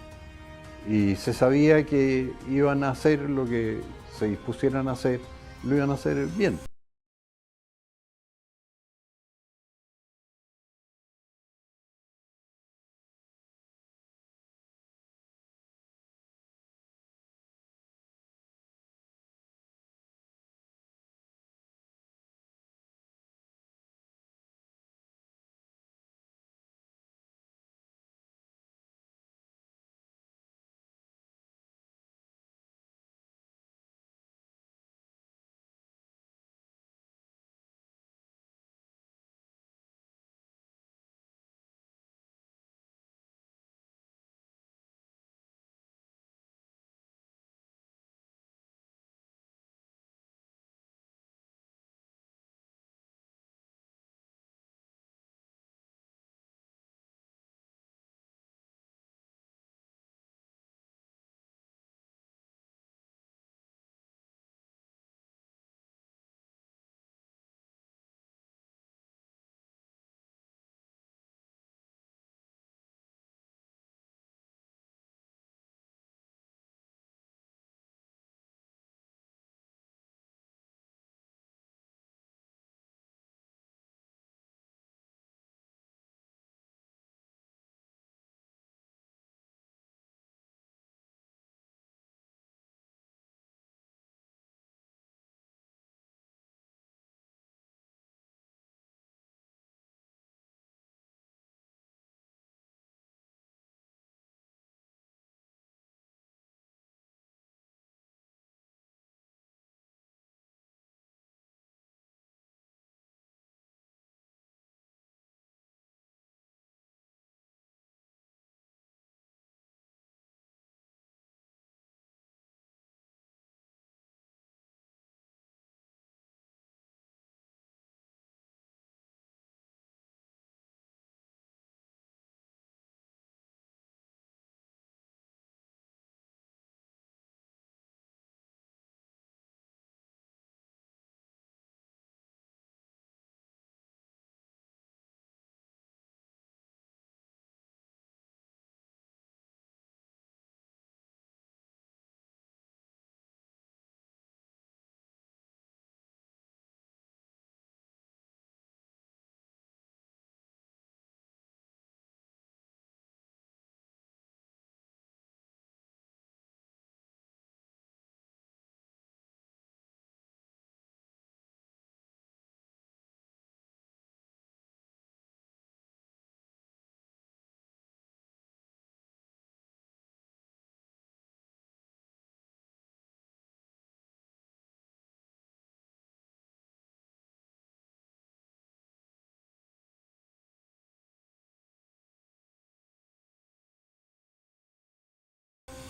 Y se sabía que iban a hacer lo que se dispusieran a hacer, lo iban a hacer bien.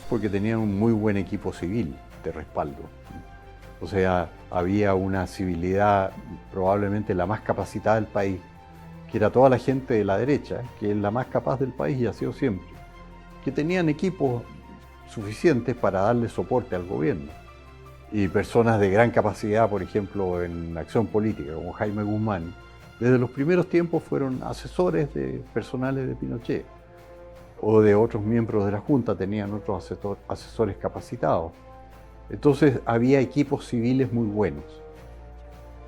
porque tenían un muy buen equipo civil de respaldo. O sea, había una civilidad probablemente la más capacitada del país, que era toda la gente de la derecha, que es la más capaz del país y ha sido siempre, que tenían equipos suficientes para darle soporte al gobierno. Y personas de gran capacidad, por ejemplo, en acción política, como Jaime Guzmán, desde los primeros tiempos fueron asesores de personales de Pinochet, o de otros miembros de la Junta, tenían otros asesores capacitados. Entonces había equipos civiles muy buenos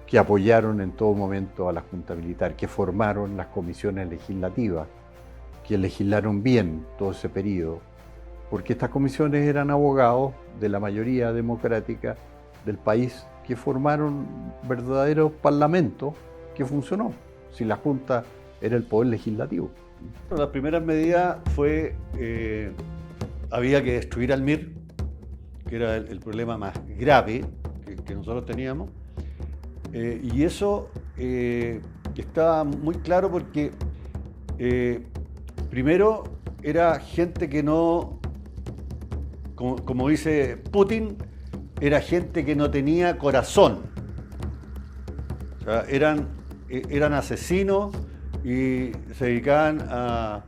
que apoyaron en todo momento a la Junta Militar, que formaron las comisiones legislativas, que legislaron bien todo ese periodo, porque estas comisiones eran abogados de la mayoría democrática del país que formaron verdaderos parlamentos que funcionó, si la Junta era el poder legislativo. Las primeras medidas fue, había que destruir al MIR, que era el problema más grave que nosotros teníamos, y eso estaba muy claro porque primero era gente que no, como dice Putin, era gente que no tenía corazón. O sea, eran asesinos y se dedicaban a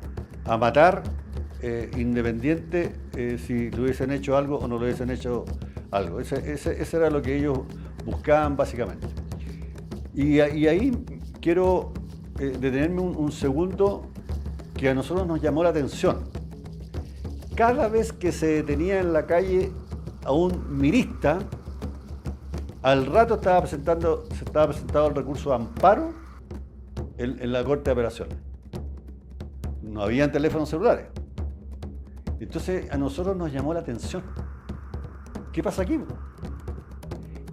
matar independiente si le hubiesen hecho algo o no le hubiesen hecho algo. Ese era lo que ellos buscaban básicamente. Y ahí quiero detenerme un segundo que a nosotros nos llamó la atención. Cada vez que se detenía en la calle a un mirista, al rato se estaba presentado el recurso de amparo en la Corte de Apelaciones. No habían teléfonos celulares. Entonces a nosotros nos llamó la atención. ¿Qué pasa aquí?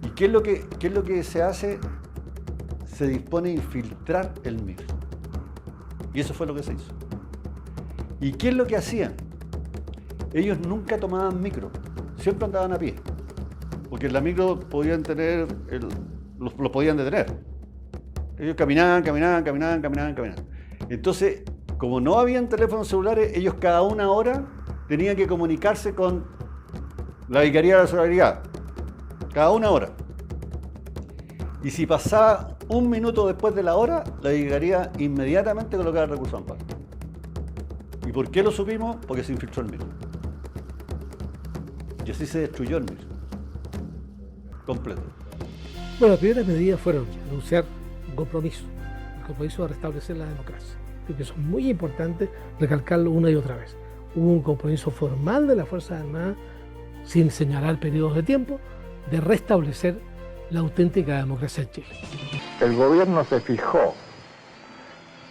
¿Y qué es lo que se hace? Se dispone a infiltrar el MIR. Y eso fue lo que se hizo. ¿Y qué es lo que hacían? Ellos nunca tomaban micro, siempre andaban a pie. Porque en la micro podían tener, los podían detener. Ellos caminaban. Entonces, como no habían teléfonos celulares, ellos cada una hora tenían que comunicarse con la Vicaría de la Solidaridad. Cada una hora. Y si pasaba un minuto después de la hora, la Vicaría inmediatamente colocaba el recurso de amparo. ¿Y por qué lo supimos? Porque se infiltró el MIR. Y así se destruyó el MIR. Completo. Bueno, las primeras medidas fueron anunciar un compromiso, el compromiso de restablecer la democracia. Creo que eso es muy importante recalcarlo una y otra vez. Hubo un compromiso formal de las Fuerzas Armadas, sin señalar periodos de tiempo, de restablecer la auténtica democracia en Chile. El gobierno se fijó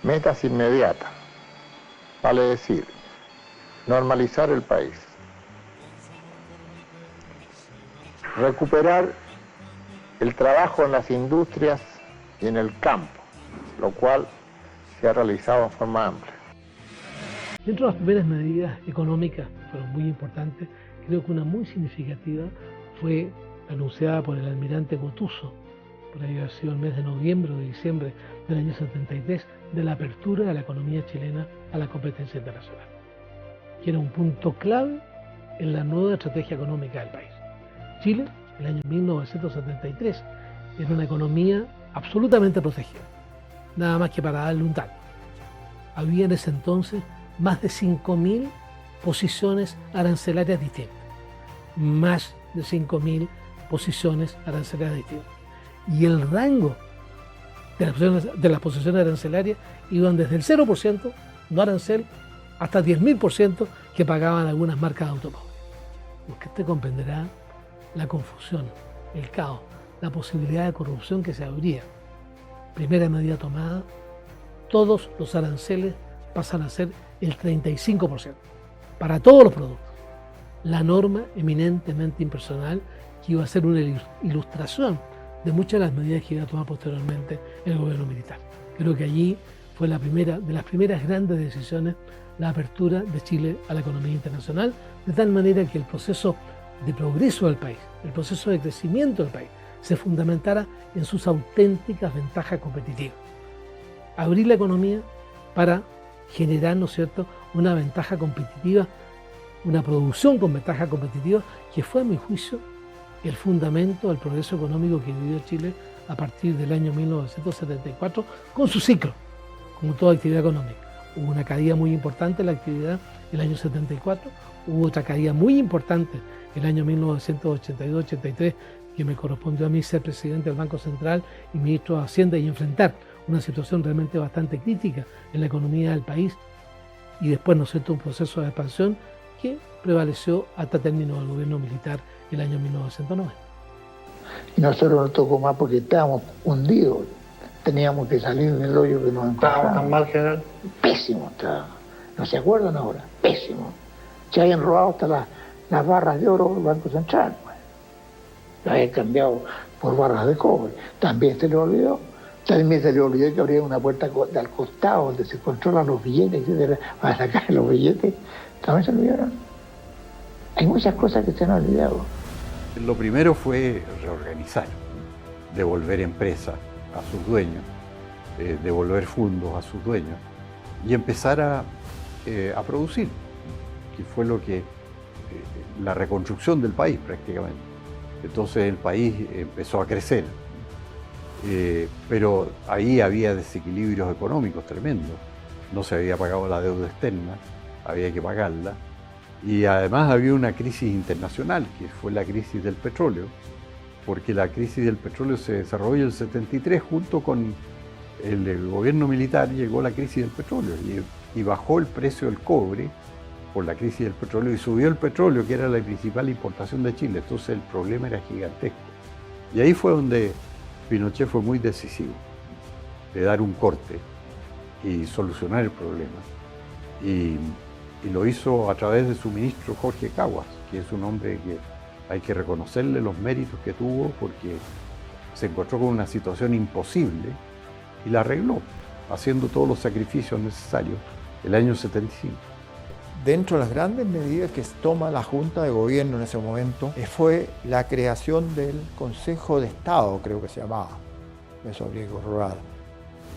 metas inmediatas, vale decir, normalizar el país, recuperar el trabajo en las industrias y en el campo, lo cual se ha realizado en forma amplia. Dentro de las primeras medidas económicas fueron muy importantes. Creo que una muy significativa fue anunciada por el almirante Gotuso, por ahí ha sido el mes de noviembre o de diciembre del año 73, de la apertura de la economía chilena a la competencia internacional, que era un punto clave en la nueva estrategia económica del país. Chile, en el año 1973, era una economía absolutamente protegida, nada más que para darle un tal. Había en ese entonces más de 5.000 posiciones arancelarias distintas, más de 5.000 posiciones arancelarias distintas. Y el rango de las posiciones arancelarias iban desde el 0%, no arancel, hasta 10.000% que pagaban algunas marcas de automóviles. Usted comprenderá la confusión, el caos, la posibilidad de corrupción que se abría. Primera medida tomada, todos los aranceles pasan a ser el 35% para todos los productos. La norma eminentemente impersonal que iba a ser una ilustración de muchas de las medidas que iba a tomar posteriormente el gobierno militar. Creo que allí fue de las primeras grandes decisiones, la apertura de Chile a la economía internacional, de tal manera que el proceso de progreso del país, el proceso de crecimiento del país, se fundamentara en sus auténticas ventajas competitivas. Abrir la economía para generar, ¿no es cierto?, una ventaja competitiva una producción con ventaja competitiva, que fue, a mi juicio, el fundamento del progreso económico que vivió Chile a partir del año 1974, con su ciclo, como toda actividad económica. Hubo una caída muy importante en la actividad el año 74, hubo otra caída muy importante el año 1982-83, que me correspondió a mí ser presidente del Banco Central y ministro de Hacienda y enfrentar una situación realmente bastante crítica en la economía del país, y después, ¿no es cierto?, un proceso de expansión que prevaleció hasta término del gobierno militar el año 1990. Y nosotros nos tocó más porque estábamos hundidos, teníamos que salir del hoyo que nos encontrábamos. ¿Estábamos tan mal, general? Pésimo estábamos, ¿no se acuerdan ahora? Pésimo. Se habían robado hasta las barras de oro del Banco Central, pues. Las habían cambiado por barras de cobre. También se le olvidó. También se le olvidó que habría una puerta al costado donde se controlan los billetes, etcétera, para sacar los billetes. También se olvidaron. Hay muchas cosas que se han olvidado. Lo primero fue reorganizar, devolver empresas a sus dueños, devolver fondos a sus dueños y empezar a producir, que fue lo que la reconstrucción del país prácticamente. Entonces el país empezó a crecer, pero ahí había desequilibrios económicos tremendos. No se había pagado la deuda externa, había que pagarla. Y además había una crisis internacional, que fue la crisis del petróleo, porque la crisis del petróleo se desarrolló en el 73, junto con el gobierno militar llegó la crisis del petróleo y bajó el precio del cobre por la crisis del petróleo y subió el petróleo, que era la principal importación de Chile. Entonces el problema era gigantesco. Y ahí fue donde Pinochet fue muy decisivo, de dar un corte y solucionar el problema. Y lo hizo a través de su ministro Jorge Caguas, que es un hombre que hay que reconocerle los méritos que tuvo, porque se encontró con una situación imposible y la arregló, haciendo todos los sacrificios necesarios el año 75. Dentro de las grandes medidas que toma la Junta de Gobierno en ese momento fue la creación del Consejo de Estado, creo que se llamaba, eso habría que corroborar.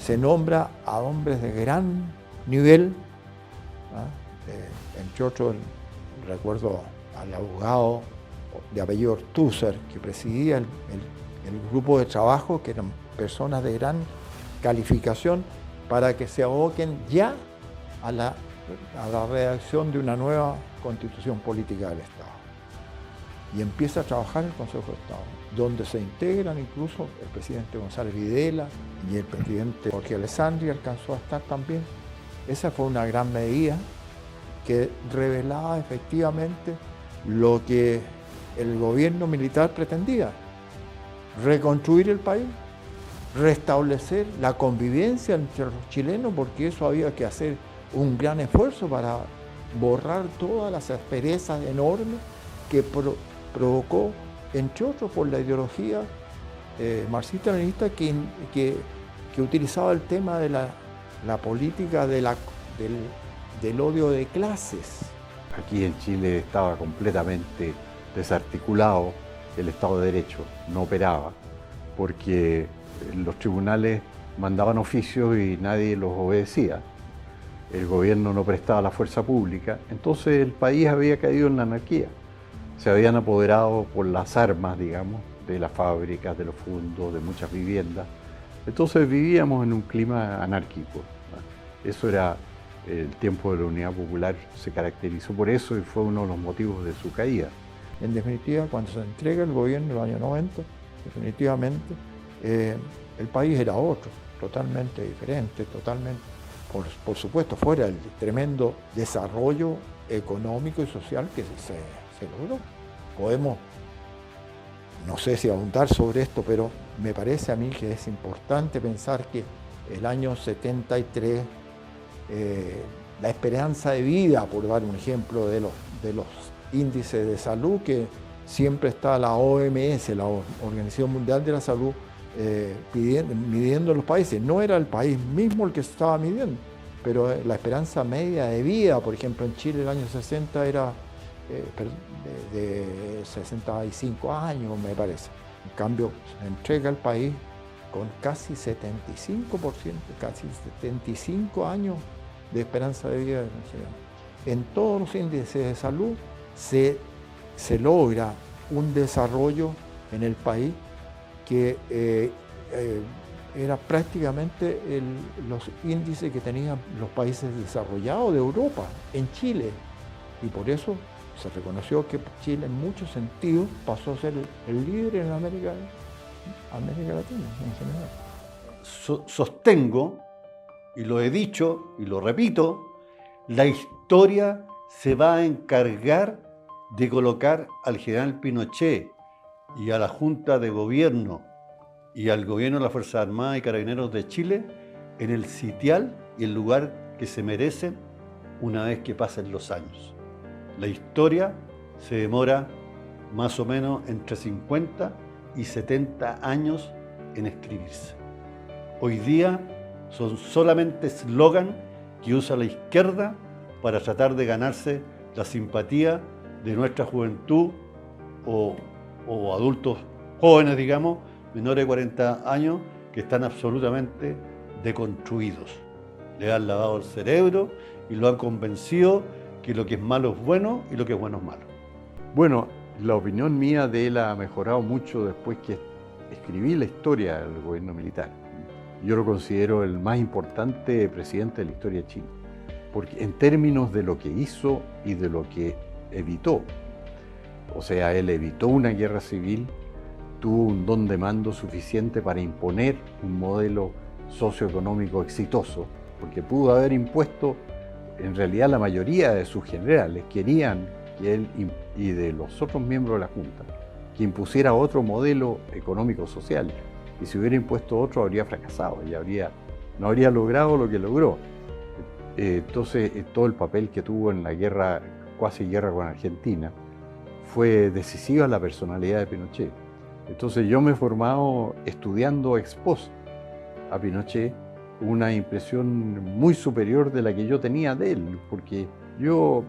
Se nombra a hombres de gran nivel, entre otros recuerdo al abogado de apellido Ortúzar, que presidía el grupo de trabajo, que eran personas de gran calificación, para que se aboquen ya a la redacción de una nueva constitución política del Estado. Y empieza a trabajar el Consejo de Estado, donde se integran incluso el presidente González Videla y el presidente Jorge Alessandri alcanzó a estar también. Esa fue una gran medida que revelaba efectivamente lo que el gobierno militar pretendía: reconstruir el país, restablecer la convivencia entre los chilenos, porque eso había que hacer un gran esfuerzo para borrar todas las asperezas enormes que provocó, entre otros, por la ideología marxista-leninista que utilizaba el tema de la política del odio de clases. Aquí en Chile estaba completamente desarticulado el Estado de Derecho, no operaba, porque los tribunales mandaban oficios y nadie los obedecía. El gobierno no prestaba la fuerza pública, entonces el país había caído en la anarquía. Se habían apoderado por las armas, digamos, de las fábricas, de los fondos, de muchas viviendas. Entonces vivíamos en un clima anárquico. Eso era el tiempo de la Unidad Popular, se caracterizó por eso y fue uno de los motivos de su caída. En definitiva, cuando se entrega el gobierno en el año 90, definitivamente el país era otro, totalmente diferente, totalmente, por supuesto, fuera del tremendo desarrollo económico y social que se logró. Podemos, no sé si abundar sobre esto, pero me parece a mí que es importante pensar que el año 73, la esperanza de vida, por dar un ejemplo de los índices de salud que siempre está la OMS, la Organización Mundial de la Salud, midiendo los países. No era el país mismo el que se estaba midiendo, pero la esperanza media de vida, por ejemplo, en Chile el año 60 era de 65 años, me parece. En cambio, se entrega el país con casi 75%, casi 75 años de esperanza de vida. en todos los índices de salud se logra un desarrollo en el país que era prácticamente los índices que tenían los países desarrollados de Europa, en Chile. Y por eso se reconoció que Chile en muchos sentidos pasó a ser el líder en América Latina en general. Sostengo, y lo he dicho y lo repito, la historia se va a encargar de colocar al general Pinochet y a la Junta de Gobierno y al Gobierno de las Fuerzas Armadas y Carabineros de Chile en el sitial y el lugar que se merecen una vez que pasen los años. La historia se demora más o menos entre 50 y 70 años en escribirse. Hoy día son solamente eslogan que usa la izquierda para tratar de ganarse la simpatía de nuestra juventud o adultos jóvenes, digamos, menores de 40 años, que están absolutamente deconstruidos. Le han lavado el cerebro y lo han convencido que lo que es malo es bueno y lo que es bueno es malo. Bueno, la opinión mía de él ha mejorado mucho después que escribí la historia del gobierno militar. Yo lo considero el más importante presidente de la historia de Chile, porque en términos de lo que hizo y de lo que evitó, o sea, él evitó una guerra civil, tuvo un don de mando suficiente para imponer un modelo socioeconómico exitoso, porque pudo haber impuesto, en realidad la mayoría de sus generales querían que él y de los otros miembros de la Junta, que impusiera otro modelo económico-social, y si hubiera impuesto otro habría fracasado y no habría logrado lo que logró. Entonces, todo el papel que tuvo en la guerra, cuasi guerra con Argentina, fue decisiva la personalidad de Pinochet. Entonces yo me he formado estudiando ex post a Pinochet, una impresión muy superior de la que yo tenía de él, porque yo,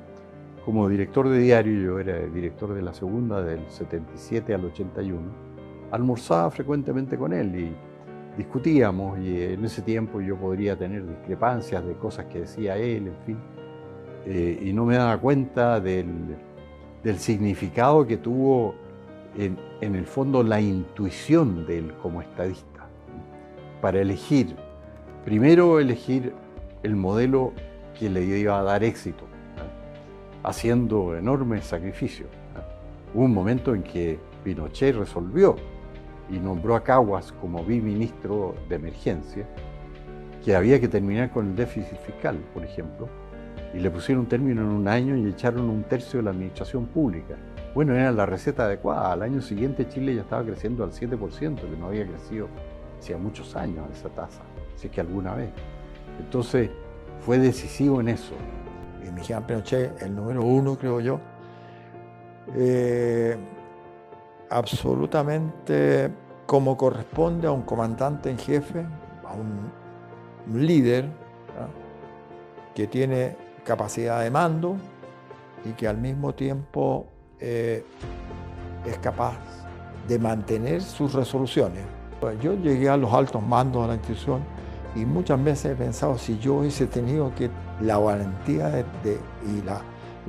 como director de diario, yo era director de La Segunda del 77 al 81, almorzaba frecuentemente con él y discutíamos, y en ese tiempo yo podría tener discrepancias de cosas que decía él, en fin, y no me daba cuenta del significado que tuvo en el fondo la intuición de él como estadista, para primero elegir el modelo que le iba a dar éxito, haciendo enormes sacrificios. Hubo un momento en que Pinochet resolvió y nombró a Caguas como viceministro de emergencia, que había que terminar con el déficit fiscal, por ejemplo, y le pusieron término en un año y echaron 1/3 de la administración pública. Bueno, era la receta adecuada. Al año siguiente Chile ya estaba creciendo al 7%, que no había crecido hacía muchos años esa tasa, si es que alguna vez. Entonces, fue decisivo en eso. Y Miguel Pinochet, el número 1, creo yo, absolutamente como corresponde a un comandante en jefe, a un líder, ¿no?, que tiene capacidad de mando y que al mismo tiempo es capaz de mantener sus resoluciones. Yo llegué a los altos mandos de la institución y muchas veces he pensado, si yo hubiese tenido la valentía y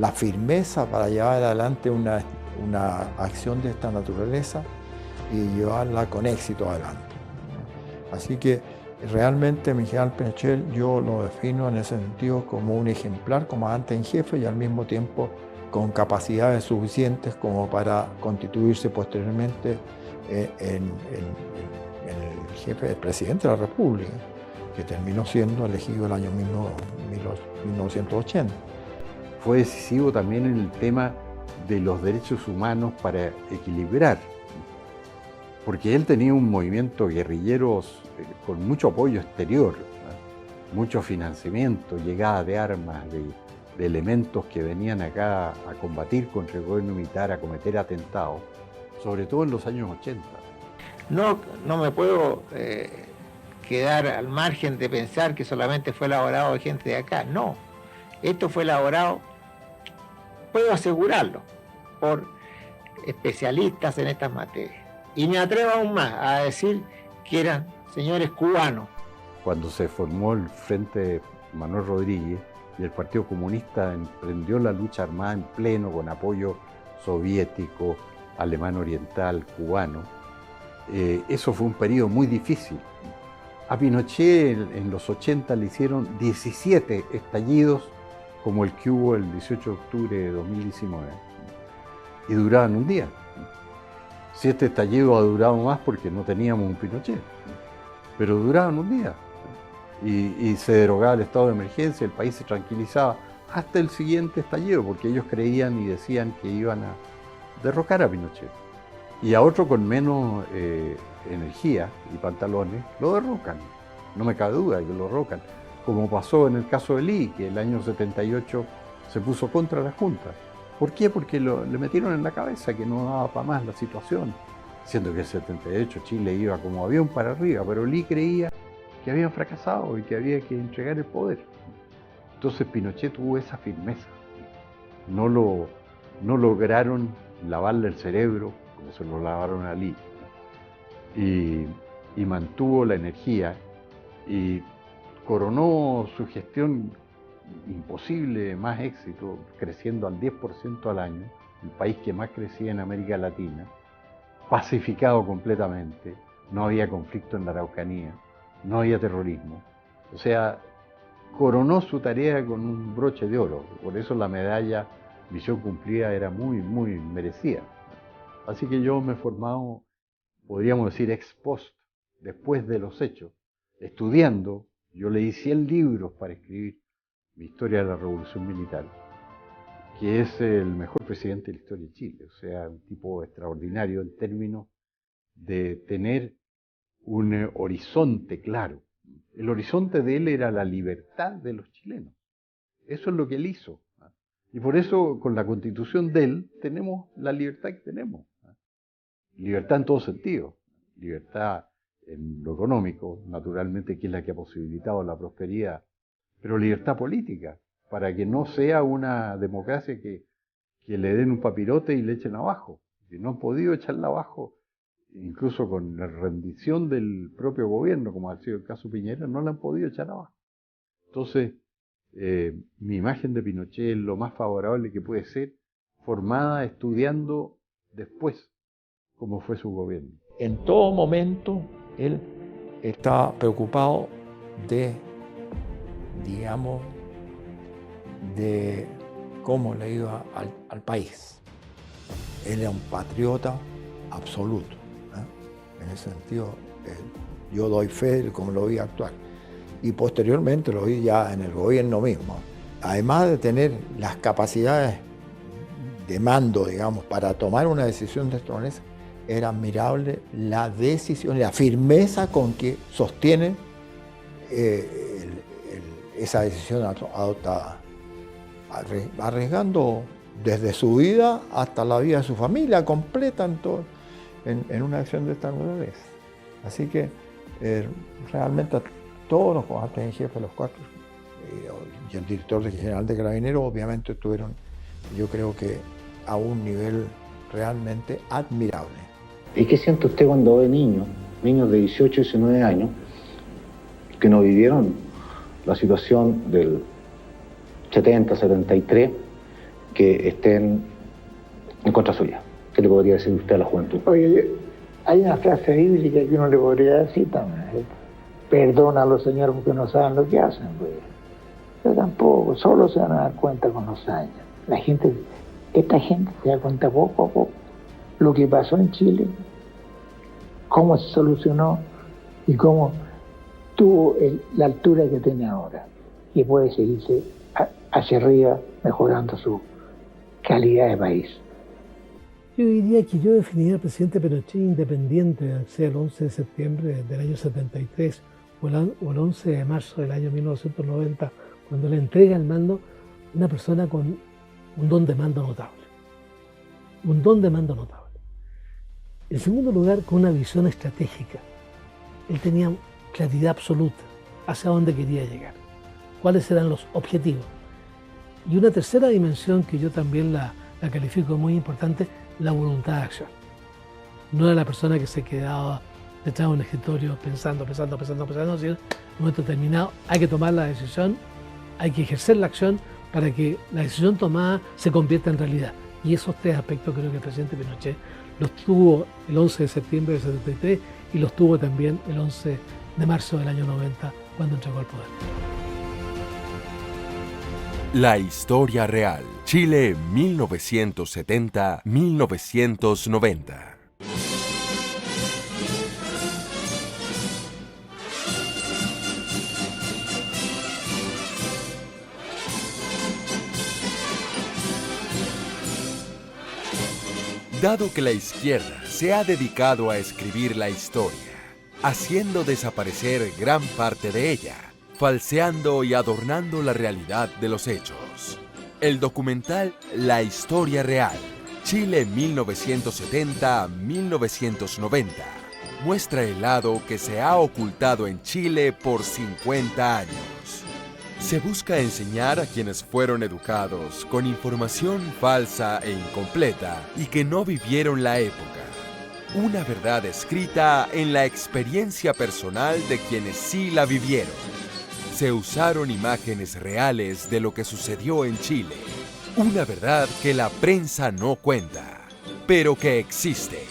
la firmeza para llevar adelante una acción de esta naturaleza y llevarla con éxito adelante. Así que realmente Miguel Pinochet yo lo defino en ese sentido como un ejemplar comandante en jefe y al mismo tiempo con capacidades suficientes como para constituirse posteriormente en el jefe del presidente de la República, que terminó siendo elegido el año 1980. Fue decisivo también en el tema de los derechos humanos para equilibrar, porque él tenía un movimiento guerrillero con mucho apoyo exterior, ¿no?, mucho financiamiento, llegada de armas, de elementos que venían acá a combatir contra el gobierno militar, a cometer atentados, sobre todo en los años 80. No me puedo quedar al margen de pensar que solamente fue elaborado de gente de acá. No, esto fue elaborado, puedo asegurarlo, por especialistas en estas materias. Y me atrevo aún más a decir que eran señores cubanos. Cuando se formó el Frente Manuel Rodríguez, y el Partido Comunista emprendió la lucha armada en pleno con apoyo soviético, alemán oriental, cubano. Eso fue un periodo muy difícil. A Pinochet en los 80 le hicieron 17 estallidos como el que hubo el 18 de octubre de 2019 y duraban un día. Si este estallido ha durado más porque no teníamos un Pinochet, pero duraban un día. Y se derogaba el estado de emergencia, el país se tranquilizaba hasta el siguiente estallido, porque ellos creían y decían que iban a derrocar a Pinochet. Y a otro con menos energía y pantalones lo derrocan. No me cabe duda que lo derrocan. Como pasó en el caso de Lee, que el año 78 se puso contra la Junta. ¿Por qué? Porque le metieron en la cabeza que no daba para más la situación. Siendo que en el 78 Chile iba como avión para arriba, pero Lee creía que habían fracasado y que había que entregar el poder. Entonces Pinochet tuvo esa firmeza. No lograron lavarle el cerebro como se lo lavaron a Lee. Y mantuvo la energía y coronó su gestión imposible, más éxito, creciendo al 10% al año, el país que más crecía en América Latina, pacificado completamente, no había conflicto en la Araucanía, no había terrorismo. O sea, coronó su tarea con un broche de oro. Por eso la medalla Misión Cumplida era muy, muy merecida. Así que yo me he formado, podríamos decir, ex post, después de los hechos, estudiando. Yo leí 100 libros para escribir mi historia de la Revolución Militar, que es el mejor presidente de la historia de Chile. O sea, un tipo extraordinario en términos de tener un horizonte claro. El horizonte de él era la libertad de los chilenos. Eso es lo que él hizo. Y por eso, con la constitución de él, tenemos la libertad que tenemos. Libertad en todo sentido. Libertad en lo económico, naturalmente, que es la que ha posibilitado la prosperidad. Pero libertad política, para que no sea una democracia que le den un papirote y le echen abajo. Que no han podido echarla abajo, incluso con la rendición del propio gobierno, como ha sido el caso Piñera, no la han podido echar abajo. Entonces, mi imagen de Pinochet es lo más favorable que puede ser, formada estudiando después cómo fue su gobierno. En todo momento, él estaba preocupado de, digamos, de cómo le iba al país. Él era un patriota absoluto. En ese sentido, yo doy fe de cómo lo vi actuar. Y posteriormente lo vi ya en el gobierno mismo. Además de tener las capacidades de mando, digamos, para tomar una decisión de esta manera, era admirable la decisión, la firmeza con que sostiene esa decisión adoptada, arriesgando desde su vida hasta la vida de su familia completa en una acción de esta naturaleza. Así que realmente todos los comandantes en jefe, los cuatro, y el director general de Carabineros, obviamente estuvieron, yo creo que a un nivel realmente admirable. ¿Y qué siente usted cuando ve niños de 18 y 19 años, que no vivieron la situación del 70, 73, que estén en contra suya? ¿Qué le podría decir usted a la juventud? Oye, hay una frase bíblica que uno le podría decir también: perdónalo, Señor, porque no saben lo que hacen. Pues. Pero tampoco, solo se van a dar cuenta con los años. Esta gente se da cuenta poco a poco lo que pasó en Chile, cómo se solucionó y cómo tuvo la altura que tiene ahora. Y puede seguirse hacia arriba mejorando su calidad de país. Yo diría que yo definiría al presidente Pinochet independiente, sea el 11 de septiembre del año 73 o el 11 de marzo del año 1990, cuando le entrega el mando, una persona con un don de mando notable. Un don de mando notable. En segundo lugar, con una visión estratégica. Él tenía claridad absoluta hacia dónde quería llegar, cuáles eran los objetivos. Y una tercera dimensión que yo también la califico muy importante, la voluntad de acción. No era la persona que se quedaba detrás de un escritorio pensando, sino en un momento determinado hay que tomar la decisión hay que ejercer la acción para que la decisión tomada se convierta en realidad. Y esos 3 aspectos creo que el presidente Pinochet los tuvo el 11 de septiembre del 73 y los tuvo también el 11 de marzo del año 90 cuando entregó el poder. La historia real. Chile 1970-1990. Dado que la izquierda se ha dedicado a escribir la historia, haciendo desaparecer gran parte de ella, falseando y adornando la realidad de los hechos. El documental La Historia Real, Chile 1970-1990, muestra el lado que se ha ocultado en Chile por 50 años. Se busca enseñar a quienes fueron educados con información falsa e incompleta y que no vivieron la época. Una verdad escrita en la experiencia personal de quienes sí la vivieron. Se usaron imágenes reales de lo que sucedió en Chile. Una verdad que la prensa no cuenta, pero que existe.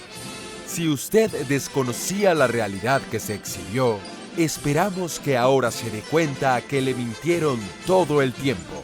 Si usted desconocía la realidad que se exhibió, esperamos que ahora se dé cuenta que le mintieron todo el tiempo.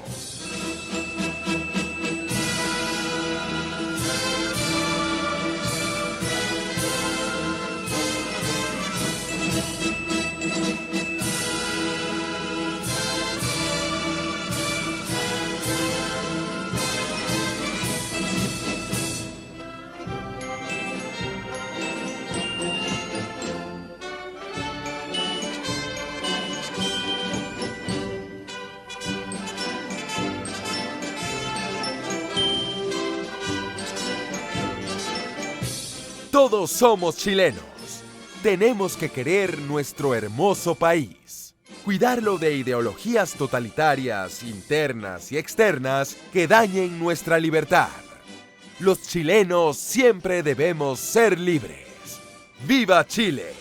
Todos somos chilenos. Tenemos que querer nuestro hermoso país. Cuidarlo de ideologías totalitarias, internas y externas que dañen nuestra libertad. Los chilenos siempre debemos ser libres. ¡Viva Chile!